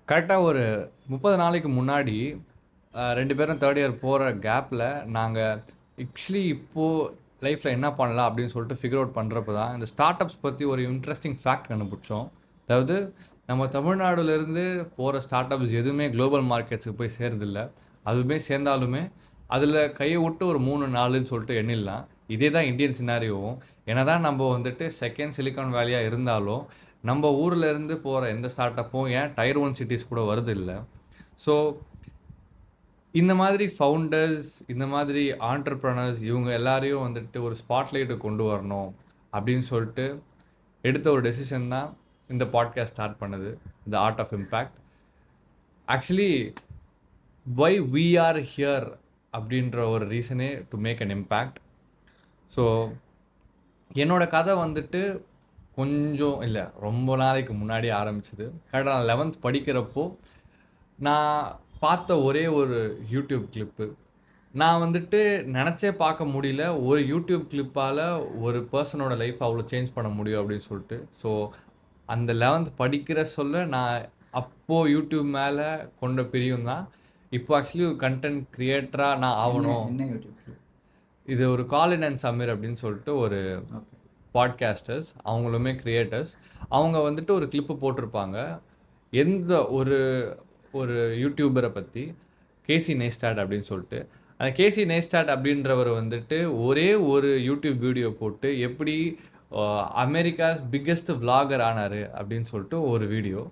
கரெக்டாக ஒரு 30 நாளைக்கு முன்னாடி 2 பேரும் தேர்ட் இயர் போகிற கேப்பில் நாங்கள் ஆக்சுவலி இப்போது லைஃப்பில் என்ன பண்ணலாம் அப்படின்னு சொல்லிட்டு ஃபிகர் அவுட் பண்ணுறப்ப தான் இந்த ஸ்டார்ட் அப்ஸ் பற்றி ஒரு இன்ட்ரெஸ்டிங் ஃபேக்ட் கண்டுபிடிச்சோம். அதாவது நம்ம தமிழ்நாடுலேருந்து போகிற ஸ்டார்ட் அப்ஸ் எதுவுமே குளோபல் மார்க்கெட்ஸுக்கு போய் சேர்றதில்ல. அதுவுமே சேர்ந்தாலுமே அதில் கையை விட்டு ஒரு 3 4ன்னு சொல்லிட்டு எண்ணிடலாம். இதே தான் இந்தியன் சினாரியோவும். என்ன தான் நம்ம வந்துட்டு செகண்ட் சிலிக்கான் வேலியாக இருந்தாலும் நம்ம ஊரில் இருந்து போகிற எந்த ஸ்டார்ட் அப்பும் ஏன் டயர் 1 சிட்டிஸ் கூட வருது இல்லை. ஸோ இந்த மாதிரி ஃபவுண்டர்ஸ், இந்த மாதிரி ஆண்டர்ப்ரனர்ஸ் இவங்க எல்லாரையும் வந்துட்டு ஒரு ஸ்பாட்லைட்டு கொண்டு வரணும் அப்படின்னு சொல்லிட்டு எடுத்த ஒரு டெசிஷன் தான் இந்த பாட்காஸ்ட் ஸ்டார்ட் பண்ணுது, the art of impact. Actually why we are here அப்படின்ற ஒரு ரீசனே to make an impact. So என்னோட கதை வந்துட்டு கொஞ்சம் இல்லை, ரொம்ப நாளைக்கு முன்னாடி ஆரம்பிச்சது. கரெக்டாக நான் 11th படிக்கிறப்போ நான் பார்த்த ஒரே ஒரு யூடியூப் கிளிப்பு. நான் வந்துட்டு நினச்சே பார்க்க முடியல ஒரு யூடியூப் கிளிப்பால் ஒரு பர்சனோட லைஃப் அவ்வளோ சேஞ்ச் பண்ண முடியும் அப்படின்னு சொல்லிட்டு. ஸோ அந்த 11th படிக்கிற சொல்ல நான் அப்போது யூடியூப் மேலே கொண்ட பிரியும் தான் இப்போ ஆக்சுவலி ஒரு கண்டென்ட் க்ரியேட்டராக நான் ஆகணும். என்ன யூடியூப்? இது ஒரு காலின் அண்ட் சமீர் அப்படின்னு சொல்லிட்டு ஒரு பாட்காஸ்டர்ஸ், அவங்களுமே கிரியேட்டர்ஸ். அவங்க வந்துட்டு ஒரு கிளிப்பு போட்டிருப்பாங்க எந்த ஒரு ஒரு யூடியூபரை பற்றி, கேசி நெய்ஸ்டாட் அப்படின்னு சொல்லிட்டு. அந்த கேசி நெய்ஸ்டாட் அப்படின்றவர் வந்துட்டு ஒரே ஒரு யூடியூப் வீடியோ போட்டு எப்படி அமெரிக்காஸ் பிக்கெஸ்ட் விளாகர் ஆனார் அப்படின்னு சொல்லிட்டு ஒரு வீடியோ.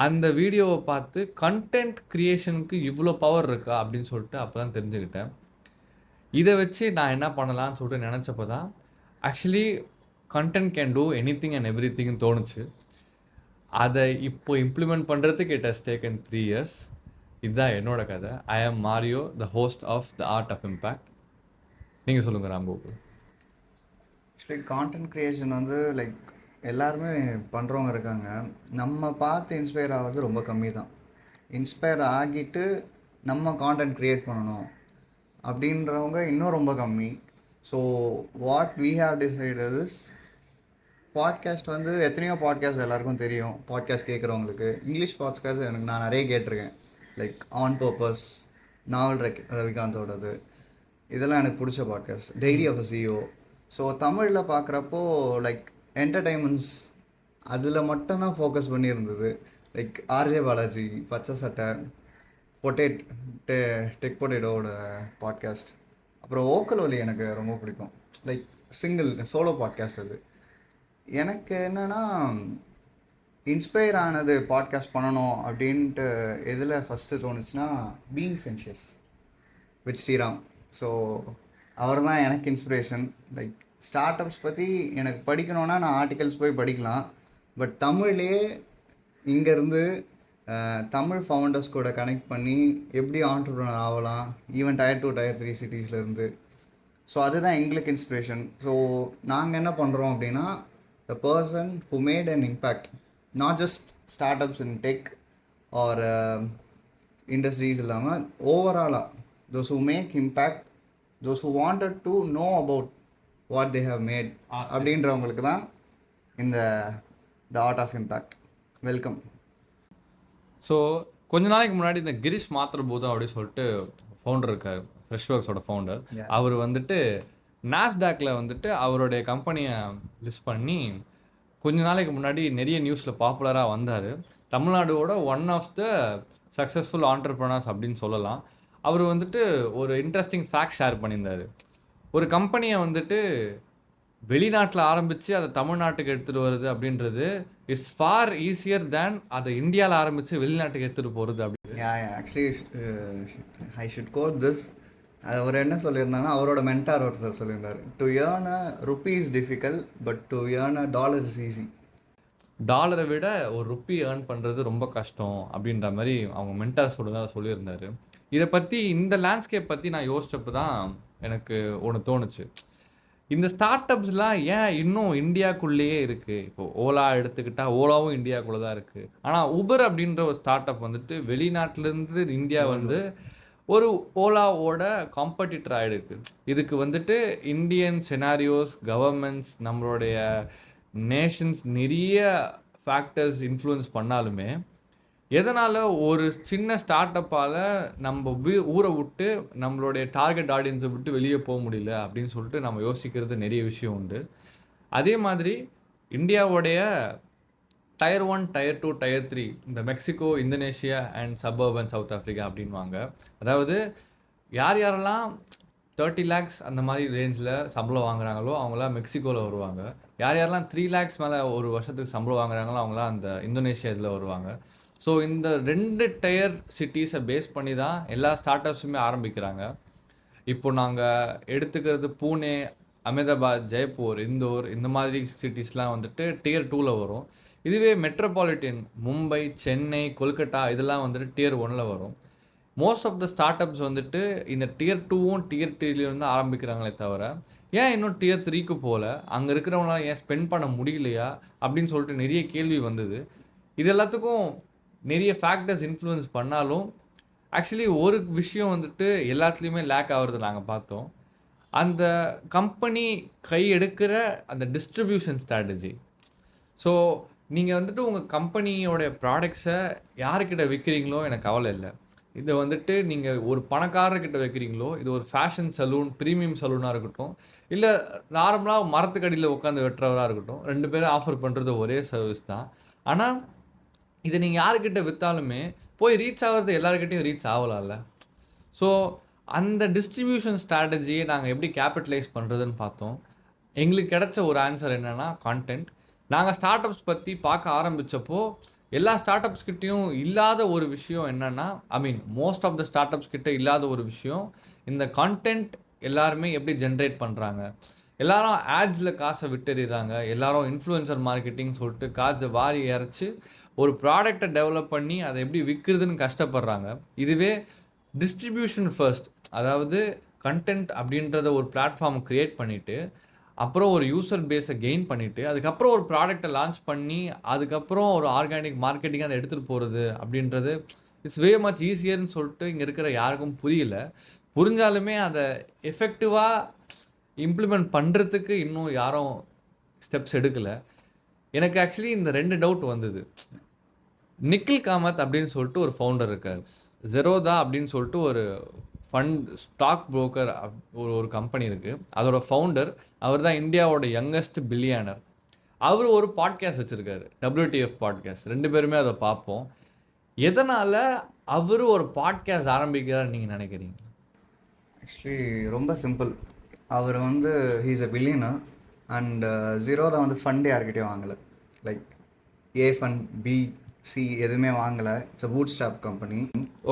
அந்த வீடியோவை பார்த்து கண்டென்ட் க்ரியேஷனுக்கு இவ்வளோ பவர் இருக்கா அப்படின்னு சொல்லிட்டு அப்போ தான் தெரிஞ்சுக்கிட்டேன். இதை வச்சு நான் என்ன பண்ணலான்னு சொல்லிட்டு நினச்சப்போ தான் actually content can do anything and எவ்ரி திங்னு தோணுச்சு. அதை இப்போ இம்ப்ளிமெண்ட் பண்ணுறதுக்கு இட் ஹஸ் டேக்கன் 3 years. இதுதான் என்னோட கதை. I am Mario, the host of the art of impact. நீங்கள் சொல்லுங்கள் ராம்கோகுல். ஆக்சுவலி கான்டென்ட் க்ரியேஷன் வந்து லைக் எல்லாருமே பண்ணுறவங்க இருக்காங்க. நம்ம பார்த்து இன்ஸ்பயர் ஆகிறது ரொம்ப கம்மி தான். இன்ஸ்பயர் ஆகிட்டு நம்ம கான்டென்ட் க்ரியேட் பண்ணணும் அப்படின்றவங்க இன்னும் ரொம்ப கம்மி. So what we have decided is podcast வந்து எத்தனையோ பாட்காஸ்ட் எல்லாருக்கும் தெரியும். பாட்காஸ்ட் கேட்குறவங்களுக்கு இங்கிலீஷ் பாட்காஸ்ட் நான் நிறைய கேட்டிருக்கேன். லைக் ஆன் பர்பஸ், நாவல் ரவிகாந்தோடது, இதெல்லாம் எனக்கு பிடிச்ச podcast. Diary of a CEO. So தமிழில் பார்க்குறப்போ லைக் என்டர்டைன்மெண்ட்ஸ் அதில் மட்டும்தான் ஃபோக்கஸ் பண்ணியிருந்தது. லைக் ஆர்ஜே பாலாஜி, பச்சை சட்டை, டெக் பொட்டேட்டோட பாட்காஸ்ட். அப்புறம் ஓக்கல் ஒலி எனக்கு ரொம்ப பிடிக்கும். Like single solo podcast. அது எனக்கு என்னென்னா இன்ஸ்பயர் ஆனது பாட்காஸ்ட் பண்ணணும் அப்படின்ட்டு எதில் ஃபஸ்ட்டு தோணுச்சுன்னா பீயிங் சென்ஷியஸ் வித் ஸ்ரீராம். ஸோ அவர் தான் எனக்கு இன்ஸ்பிரேஷன். லைக் ஸ்டார்ட் அப்ஸ் பற்றி எனக்கு படிக்கணுன்னா நான் ஆர்டிகல்ஸ் போய் படிக்கலாம். பட் தமிழ்லேயே இங்கேருந்து தமிழ் ஃபவுண்டர்ஸ் கூட கனெக்ட் பண்ணி எப்படி ஆண்டர்ப்ரனர் ஆகலாம், ஈவன் டயர் 2 டயர் 3 சிட்டிஸ்லேருந்து. ஸோ அதுதான் எங்களுக்கு இன்ஸ்பிரேஷன். ஸோ நாங்கள் என்ன பண்ணுறோம் அப்படின்னா the person who made an impact, not just startups in tech or industries இல்லாமல் ஓவராலாக those who make impact, those who wanted to know about what they have made அப்படின்றவங்களுக்கு தான் இந்த the art of impact. Welcome. So கொஞ்ச நாளைக்கு முன்னாடி இந்த கிரீஷ் மாத்திரபூதம் அப்படின்னு சொல்லிட்டு ஃபவுண்டர் இருக்கார், ஃப்ரெஷ்ஒர்க்ஸோட ஃபவுண்டர். அவர் வந்துட்டு நாஸ்டாக்ல வந்துட்டு அவருடைய கம்பெனியை லிஸ்ட் பண்ணி கொஞ்ச நாளைக்கு முன்னாடி நிறைய நியூஸில் பாப்புலராக வந்தார். தமிழ்நாடோட one of the successful entrepreneurs அப்படின்னு சொல்லலாம். அவர் வந்துட்டு ஒரு இன்ட்ரெஸ்டிங் ஃபேக்ட் ஷேர் பண்ணியிருந்தார். ஒரு கம்பெனியை வந்துட்டு வெளிநாட்டில் ஆரம்பித்து அதை தமிழ்நாட்டுக்கு எடுத்துகிட்டு வருது அப்படின்றது இஸ் ஃபார் ஈஸியர் தேன் அதை இந்தியாவில் ஆரம்பித்து வெளிநாட்டுக்கு எடுத்துகிட்டு போகிறது அப்படின்னு. Actually I should got this. அவர் என்ன சொல்லியிருந்தாங்கன்னா, அவரோட மென்டார் ஒருத்தர் சொல்லியிருந்தார், to earn a rupee is difficult but to earn a dollar is easy. டாலரை விட ஒரு ருப்பி ஏர்ன் பண்ணுறது ரொம்ப கஷ்டம் அப்படின்ற மாதிரி அவங்க மென்டார்ஸோட தான் சொல்லியிருந்தார். இதை பற்றி இந்த லேண்ட்ஸ்கேப் பற்றி நான் யோசிச்சப்போ தான் எனக்கு ஒன்று தோணுச்சு. இந்த ஸ்டார்ட் அப்ஸ்லாம் ஏன் இன்னும் இந்தியாவுக்குள்ளேயே இருக்குது? இப்போது ஓலா எடுத்துக்கிட்டால் ஓலாவும் இந்தியாவுக்குள்ளே தான் இருக்குது. ஆனால் உபர் அப்படின்ற ஒரு ஸ்டார்ட் அப் வந்துட்டு வெளிநாட்டிலேருந்து இந்தியா வந்து ஒரு ஓலாவோட காம்படிட்டர் ஆகிடுக்கு. இதுக்கு வந்துட்டு இந்தியன் செனாரியோஸ், கவர்மெண்ட்ஸ், நம்மளுடைய நேஷன்ஸ் நிறைய ஃபேக்டர்ஸ் இன்ஃப்ளூயன்ஸ் பண்ணாலுமே எதனால் ஒரு சின்ன ஸ்டார்ட் அப்பால் நம்ம ஊரை விட்டு நம்மளுடைய டார்கெட் ஆடியன்ஸை விட்டு வெளியே போக முடியல அப்படின்னு சொல்லிட்டு நம்ம யோசிக்கிறது நிறைய விஷயம் உண்டு. அதே மாதிரி இந்தியாவுடைய டயர் 1, டயர் 2, டயர் 3 இந்த Mexico, Indonesia and suburban south Africa அப்படின்வாங்க. அதாவது யாரெல்லாம் 30 lakhs அந்த மாதிரி ரேஞ்சில் சம்பளம் வாங்குறாங்களோ அவங்களாம் மெக்சிகோவில் வருவாங்க. யாரெல்லாம் 3 lakhs மேலே ஒரு வருஷத்துக்கு சம்பளம் வாங்குறாங்களோ அவங்களாம் அந்த இந்தோனேஷியா இதில் வருவாங்க. ஸோ இந்த 2 டயர் சிட்டிஸை பேஸ் பண்ணி தான் எல்லா ஸ்டார்ட் அப்ஸுமே ஆரம்பிக்கிறாங்க. இப்போ நாங்கள் எடுத்துக்கிறது பூனே, அகமதாபாத், ஜெய்ப்பூர், இந்தூர் இந்த மாதிரி சிட்டிஸ்லாம் வந்துட்டு டியர் 2ல் வரும். இதுவே மெட்ரோபாலிட்டன் மும்பை, சென்னை, கொல்கட்டா இதெல்லாம் வந்துட்டு டியர் 1ல் வரும். Most of the startups வந்துட்டு இந்த டியர் 2வும் டியர் 3லேருந்து ஆரம்பிக்கிறாங்களே தவிர ஏன் இன்னும் டியர் 3க்கு போகல, அங்கே இருக்கிறவங்களாம் ஏன் ஸ்பெண்ட் பண்ண முடியலையா அப்படின்னு சொல்லிட்டு நிறைய கேள்வி வந்தது. இது எல்லாத்துக்கும் நிறைய ஃபேக்டர்ஸ் இன்ஃப்ளூயன்ஸ் பண்ணாலும் ஆக்சுவலி ஒரு விஷயம் வந்துட்டு எல்லாத்துலேயுமே லேக் ஆகிறது நாங்கள் பார்த்தோம். அந்த கம்பெனி கை எடுக்கிற அந்த டிஸ்ட்ரிபியூஷன் ஸ்ட்ராட்டஜி. ஸோ நீங்கள் வந்துட்டு உங்கள் கம்பெனியோடைய ப்ராடக்ட்ஸை யாருக்கிட்ட விற்கிறீங்களோ எனக்கு கவலை இல்லை. இதை வந்துட்டு நீங்கள் ஒரு பணக்காரர்கிட்ட வைக்கிறீங்களோ, இது ஒரு ஃபேஷன் சலூன், ப்ரீமியம் சலூனாக இருக்கட்டும், இல்லை நார்மலாக மரத்துக்கடியில் உட்காந்து வெட்டுறவராக இருக்கட்டும், 2 பேரும் ஆஃபர் பண்ணுறது ஒரே சர்வீஸ் தான். ஆனால் இதை நீங்கள் யாருக்கிட்ட விற்றாலுமே போய் ரீச் ஆகிறது எல்லாருக்கிட்டையும் ரீச் ஆகலாம்ல. ஸோ அந்த டிஸ்ட்ரிபியூஷன் ஸ்ட்ராட்டஜியை நாங்கள் எப்படி கேபிட்டலைஸ் பண்ணுறதுன்னு பார்த்தோம். எங்களுக்கு கிடைச்ச ஒரு ஆன்சர் என்னென்னா கான்டென்ட். நாங்கள் ஸ்டார்ட் அப்ஸ் பற்றி பார்க்க ஆரம்பித்தப்போ எல்லா ஸ்டார்ட் அப்ஸ் கிட்டேயும் இல்லாத ஒரு விஷயம் என்னென்னா, most of the startups கிட்ட இல்லாத ஒரு விஷயம் இந்த கான்டென்ட். எல்லாருமே எப்படி ஜென்ரேட் பண்ணுறாங்க, எல்லாரும் ஆட்ஸில் காசை விட்டுறாங்க, எல்லாரும் இன்ஃப்ளூயன்சர் மார்க்கெட்டிங் சொல்லிட்டு காசை வாரி இறச்சி ஒரு ப்ராடக்டை டெவலப் பண்ணி அதை எப்படி விற்கிறதுன்னு கஷ்டப்படுறாங்க. இதுவே டிஸ்ட்ரிபியூஷன் ஃபர்ஸ்ட், அதாவது கண்டென்ட் அப்படின்றத ஒரு பிளாட்ஃபார்மை க்ரியேட் பண்ணிவிட்டு அப்புறம் ஒரு யூசர் பேஸை கெயின் பண்ணிவிட்டு அதுக்கப்புறம் ஒரு ப்ராடக்டை லான்ச் பண்ணி அதுக்கப்புறம் ஒரு ஆர்கானிக் மார்க்கெட்டிங் அதை எடுத்துகிட்டு போகிறது அப்படின்றது இட்ஸ் வே மச் ஈஸியர்னு சொல்லிட்டு இங்கே இருக்கிற யாருக்கும் புரியல. புரிஞ்சாலுமே அதை எஃபெக்டிவாக இம்ப்ளிமெண்ட் பண்ணுறதுக்கு இன்னும் யாரும் ஸ்டெப்ஸ் எடுக்கலை. எனக்கு ஆக்சுவலி இந்த 2 டவுட் வந்தது. நிக்கில் காமத் அப்படின்னு சொல்லிட்டு ஒரு ஃபவுண்டர் இருக்கார். ஜெரோதா அப்படின்னு சொல்லிட்டு ஒரு ஃபண்ட் ஸ்டாக் புரோக்கர் ஒரு கம்பெனி இருக்குது. அதோட ஃபவுண்டர் அவர் தான் இந்தியாவோட யங்கஸ்ட் பில்லியனர். அவர் ஒரு பாட்காஸ்ட் வச்சுருக்காரு, WTF பாட்காஸ்ட். 2 பேருமே அதை பார்ப்போம். எதனால் அவர் ஒரு பாட்காஸ்ட் ஆரம்பிக்கிறார் நீங்கள் நினைக்கிறீங்க? ஆக்சுவலி ரொம்ப சிம்பிள். அவர் வந்து he's a billionaire and Zerodha வந்து ஃபண்டு யார்கிட்டையும் வாங்கலை. லைக் ஏ ஃபண்ட், பி, சி எதுவுமே வாங்கலை. It's a boot stop company.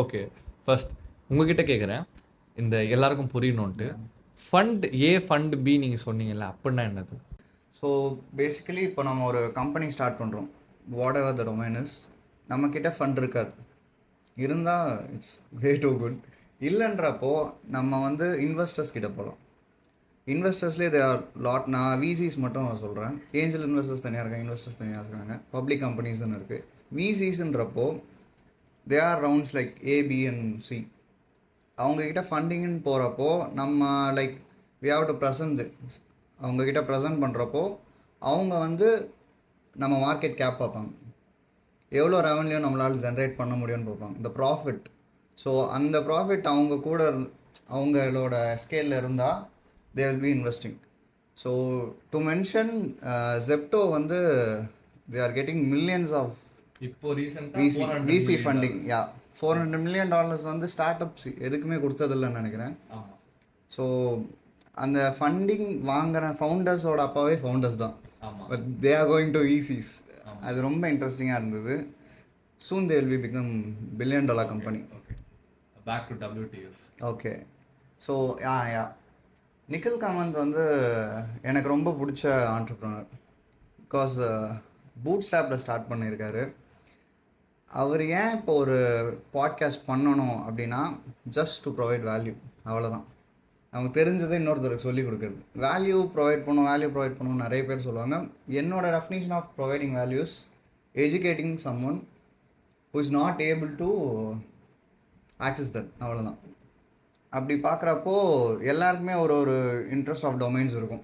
Okay, first உங்ககிட்ட கேட்குறேன், இந்த எல்லாருக்கும் புரியணுன்ட்டு. ஃபண்ட் ஏ, ஃபண்ட் பி நீங்கள் சொன்னீங்கல்ல, அப்படின்னா என்னது? ஸோ பேசிக்கலி இப்போ நம்ம ஒரு கம்பெனி ஸ்டார்ட் பண்ணுறோம், what ever the domain is. நம்மக்கிட்ட ஃபண்ட் இருக்காது, இருந்தால் இட்ஸ் வே டூ குட். இல்லைன்றப்போ நம்ம வந்து இன்வெஸ்டர்ஸ் கிட்ட போகலாம். இன்வெஸ்டர்ஸ்லேயே தே ஆர் லாட். நான் விசிஸ் மட்டும் சொல்கிறேன். ஏஞ்சல் இன்வெஸ்டர்ஸ் தனியாக இருக்காங்க, இன்வெஸ்டர்ஸ் தனியாக இருக்காங்க, பப்ளிக் கம்பெனிஸ்ன்னு இருக்குது. விசிஸ்ன்றப்போ they are rounds like A, B and C. அவங்கக்கிட்ட ஃபண்டிங்னு போகிறப்போ நம்ம like we have to present. அவங்கக்கிட்ட ப்ரெசன்ட் பண்ணுறப்போ அவங்க வந்து நம்ம மார்க்கெட் கேப் பார்ப்பாங்க, எவ்வளோ ரெவன்யூ நம்மளால் ஜென்ரேட் பண்ண முடியும்னு பார்ப்பாங்க, இந்த ப்ராஃபிட். ஸோ அந்த ப்ராஃபிட் அவங்க கூட அவங்களோட ஸ்கேலில் இருந்தால் they will be investing. So to mention Zepto வந்து they are getting millions of இப்போ ரீசெண்டாக VC funding. யா, $400 million வந்து ஸ்டார்ட் அப்ஸ் எதுக்குமே கொடுத்ததில்லைன்னு நினைக்கிறேன். ஸோ அந்த ஃபண்டிங் வாங்குற ஃபவுண்டர்ஸோட அப்பாவே ஃபவுண்டர்ஸ் தான், but they are going to VCs. அது ரொம்ப இன்ட்ரெஸ்டிங்காக இருந்தது. soon they will be become $1 billion company. Back to WTF. Okay, so yeah Nikhil Kamath வந்து எனக்கு ரொம்ப பிடிச்ச ஆண்டர்ப்ரனர். பிகாஸ் பூட் ஸ்டாப்பில் ஸ்டார்ட் பண்ணியிருக்காரு. அவர் ஏன் இப்போ ஒரு பாட்காஸ்ட் பண்ணணும் அப்படின்னா, ஜஸ்ட் டு ப்ரொவைட் வேல்யூ, அவ்வளோதான். நமக்கு தெரிஞ்சதை இன்னொருத்தருக்கு சொல்லிக் கொடுக்குறது. வேல்யூ ப்ரொவைட் பண்ணணும் நிறைய பேர் சொல்லுவாங்க. என்னோட definition of providing values educating someone who is not able to access that, அவ்வளோதான். அப்படி பார்க்குறப்போ எல்லாருக்குமே ஒரு இன்ட்ரெஸ்ட் ஆஃப் டொமைன்ஸ் இருக்கும்.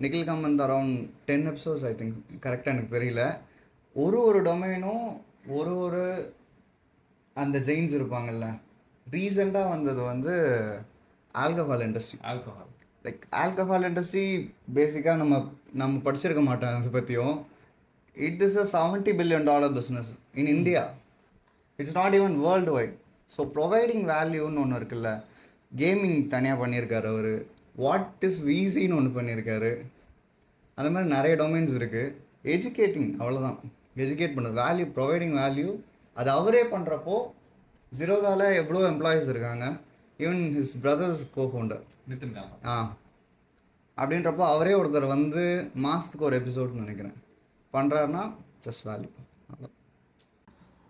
Nikhil Kamath around 10 episodes I think, கரெக்டாக எனக்கு தெரியல. ஒரு டொமைனும் ஒரு அந்த ஜெயின்ஸ் இருப்பாங்கல்ல, ரீசெண்டாக வந்தது வந்து alcohol industry. Alcohol. Like alcohol industry பேசிக்காக நம்ம படிச்சிருக்க மாட்டோம் அதை பற்றியும். It is a $70 billion business in India. It's not even worldwide. So providing வேல்யூன்னு ஒன்று இருக்குல்ல, கேமிங் தனியாக பண்ணியிருக்காரு அவர், வாட் இஸ் விசின்னு ஒன்று பண்ணியிருக்காரு. அந்த மாதிரி நிறைய டொமைன்ஸ் இருக்குது. எஜுகேட்டிங், அவ்வளோதான். எஜுகேட் பண்ணுறது, வேல்யூ, ப்ரொவைடிங் வேல்யூ. அது அவரே பண்ணுறப்போ ஜீரோதாவில் எவ்வளோ எம்ப்ளாயீஸ் இருக்காங்க, even his brothers cofounder Nithin Kamath. அப்படின்றப்போ அவரே ஒருத்தர் வந்து மாதத்துக்கு ஒரு எபிசோட்னு நினைக்கிறேன் பண்ணுறாருன்னா just value.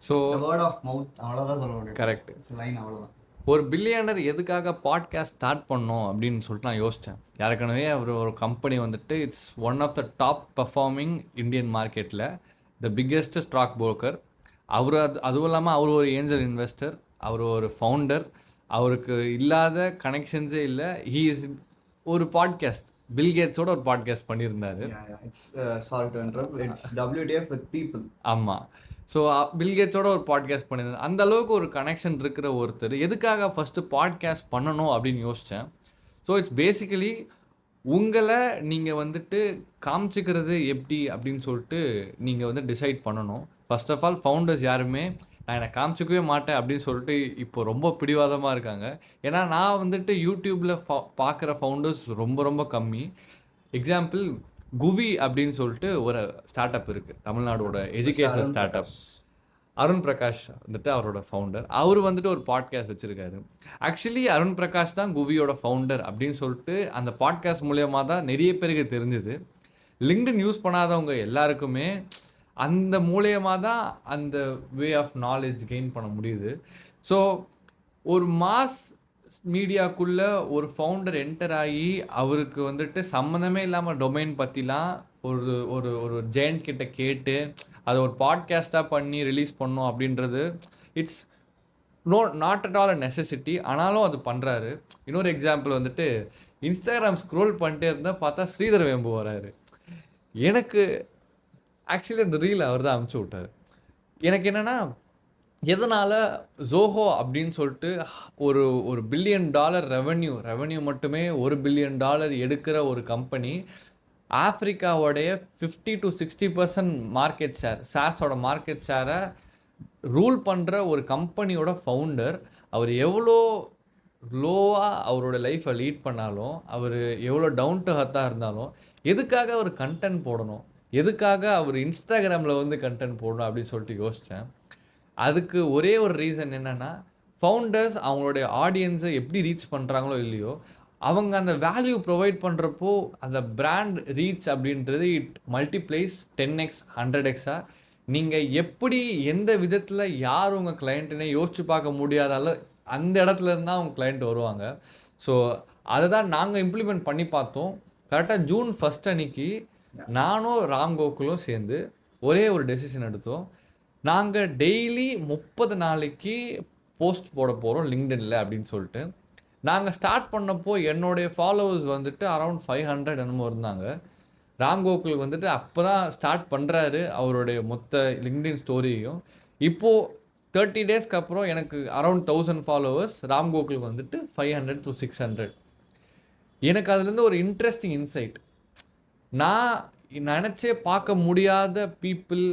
So word of mouth, அவ்வளோதான் சொல்ல முடியும். கரெக்ட். லைன் அவ்வளோதான். ஒரு பில்லியனர் எதுக்காக பாட்காஸ்ட் ஸ்டார்ட் பண்ணோம் அப்படின்னு சொல்லிட்டு நான் யோசித்தேன். ஏற்கனவே அவர் ஒரு கம்பெனி வந்துட்டு it's one of the top performing Indian மார்க்கெட்டில் த பிக்கெஸ்ட் ஸ்டாக் புரோக்கர். அதுவும் இல்லாமல் அவர் ஒரு ஏஞ்சல் இன்வெஸ்டர், அவர் ஒரு ஃபவுண்டர். அவருக்கு இல்லாத கனெக்ஷன்ஸே இல்லை. ஹீ இஸ் ஒரு பாட்காஸ்ட் பில்கேட்ஸோட ஒரு பாட்காஸ்ட் பண்ணியிருந்தார். WTF with people. ஆமாம். ஸோ பில்கேட்ஸோட ஒரு பாட்காஸ்ட் பண்ணியிருந்தேன். அந்த அளவுக்கு ஒரு கனெக்ஷன் இருக்கிற ஒருத்தர் எதுக்காக ஃபஸ்ட்டு பாட்காஸ்ட் பண்ணணும் அப்படின்னு யோசித்தேன். ஸோ இட்ஸ் பேசிக்கலி உங்களை நீங்கள் வந்துட்டு காமிச்சிக்கிறது எப்படி அப்படின்னு சொல்லிட்டு நீங்கள் வந்து டிசைட் பண்ணணும். ஃபர்ஸ்ட் ஆஃப் ஆல் ஃபவுண்டர்ஸ் யாருமே நான் என்னை காமிச்சிக்கவே மாட்டேன் அப்படின்னு சொல்லிட்டு இப்போ ரொம்ப பிடிவாதமாக இருக்காங்க. ஏன்னா நான் வந்துட்டு யூடியூப்பில் பார்க்குற ஃபவுண்டர்ஸ் ரொம்ப ரொம்ப கம்மி. எக்ஸாம்பிள் குவி அப்படின்னு சொல்லிட்டு ஒரு ஸ்டார்ட் அப் இருக்குது, தமிழ்நாடோட educational startup. Arun Prakash வந்துட்டு அவரோட ஃபவுண்டர். அவர் வந்துட்டு ஒரு பாட்காஸ்ட் வச்சுருக்காரு. ஆக்சுவலி அருண் பிரகாஷ் தான் குவியோட ஃபவுண்டர் அப்படின்னு சொல்லிட்டு அந்த பாட்காஸ்ட் மூலியமாக தான் நிறைய பேருக்கு தெரிஞ்சுது. லிங்க்டின் யூஸ் பண்ணாதவங்க எல்லாருக்குமே அந்த மூலியமாக தான் அந்த வே ஆஃப் நாலேஜ் கெயின் பண்ண முடியுது. ஸோ ஒரு மாஸ் மீடியாக்குள்ளே ஒரு ஃபவுண்டர் என்டர் ஆகி அவருக்கு வந்துட்டு சம்மந்தமே இல்லாமல் டொமைன் பற்றிலாம் ஒரு ஒரு ஒரு ஜெயண்ட் கிட்ட கேட்டு அதை ஒரு பாட்காஸ்ட்டாக பண்ணி ரிலீஸ் பண்ணோம் அப்படின்றது it's not at all a necessity. ஆனாலும் அது பண்ணுறாரு. இன்னொரு எக்ஸாம்பிள் வந்துட்டு இன்ஸ்டாகிராம் ஸ்க்ரோல் பண்ணிட்டே இருந்தால் பார்த்தா ஸ்ரீதர் வேம்பு வராரு. எனக்கு ஆக்சுவலி அந்த ரீல் அவர் தான் அனுப்பிச்சி விட்டார். எனக்கு என்னென்னா, எதனால் ஜோஹோ அப்படின்னு சொல்லிட்டு ஒரு $1 billion ரெவன்யூ மட்டுமே $1 billion எடுக்கிற ஒரு கம்பெனி ஆஃப்ரிக்காவோடைய 50 to 60% மார்க்கெட் ஷேர், சாஸோட மார்க்கெட் ஷேரை ரூல் பண்ணுற ஒரு கம்பெனியோட ஃபவுண்டர், அவர் எவ்வளோ லோவாக அவரோட லைஃப்பை லீட் பண்ணாலும், அவர் எவ்வளோ டவுன் டு ஹர்த்தாக இருந்தாலும், எதுக்காக அவர் கண்டென்ட் போடணும், எதுக்காக அவர் இன்ஸ்டாகிராமில் வந்து கண்டென்ட் போடணும் அப்படின்னு சொல்லிட்டு யோசித்தேன். அதுக்கு ஒரே ஒரு ரீசன் என்னென்னா, ஃபவுண்டர்ஸ் அவங்களுடைய ஆடியன்ஸை எப்படி ரீச் பண்ணுறாங்களோ இல்லையோ, அவங்க அந்த வேல்யூ ப்ரொவைட் பண்ணுறப்போ அந்த பிராண்ட் ரீச் அப்படின்றது இட் மல்டிப்ளைஸ் 10x 100xஆ. நீங்கள் எப்படி எந்த விதத்தில் யார் உங்கள் கிளைண்ட்டுனே யோசிச்சு பார்க்க முடியாதால அந்த இடத்துல இருந்தால் அவங்க கிளைண்ட் வருவாங்க. ஸோ அதை தான் நாங்கள் இம்ப்ளிமெண்ட் பண்ணி பார்த்தோம். கரெக்டாக June 1 அன்னைக்கு நானும் ராம் கோகுலும் சேர்ந்து ஒரே ஒரு டெசிஷன் எடுத்தோம். நாங்கள் டெய்லி 30 நாளைக்கு போஸ்ட் போட போகிறோம் லிங்க்டின்ல அப்படின்னு சொல்லிட்டு. நாங்கள் ஸ்டார்ட் பண்ணப்போ என்னுடைய ஃபாலோவர்ஸ் வந்துட்டு அரௌண்ட் 500 என்னமோ இருந்தாங்க. ராம் கோகுல் வந்துட்டு அப்போ தான் ஸ்டார்ட் பண்ணுறாரு அவருடைய மொத்த லிங்க்டின் ஸ்டோரியையும். இப்போது 30 டேஸ்க்கு அப்புறம் எனக்கு அரௌண்ட் 1000 ஃபாலோவர்ஸ், ராம் கோகுல் வந்துட்டு 500 to 600. எனக்கு அதுலேருந்து ஒரு இன்ட்ரெஸ்டிங் இன்சைட். நான் நினச்சே பார்க்க முடியாத பீப்புள்,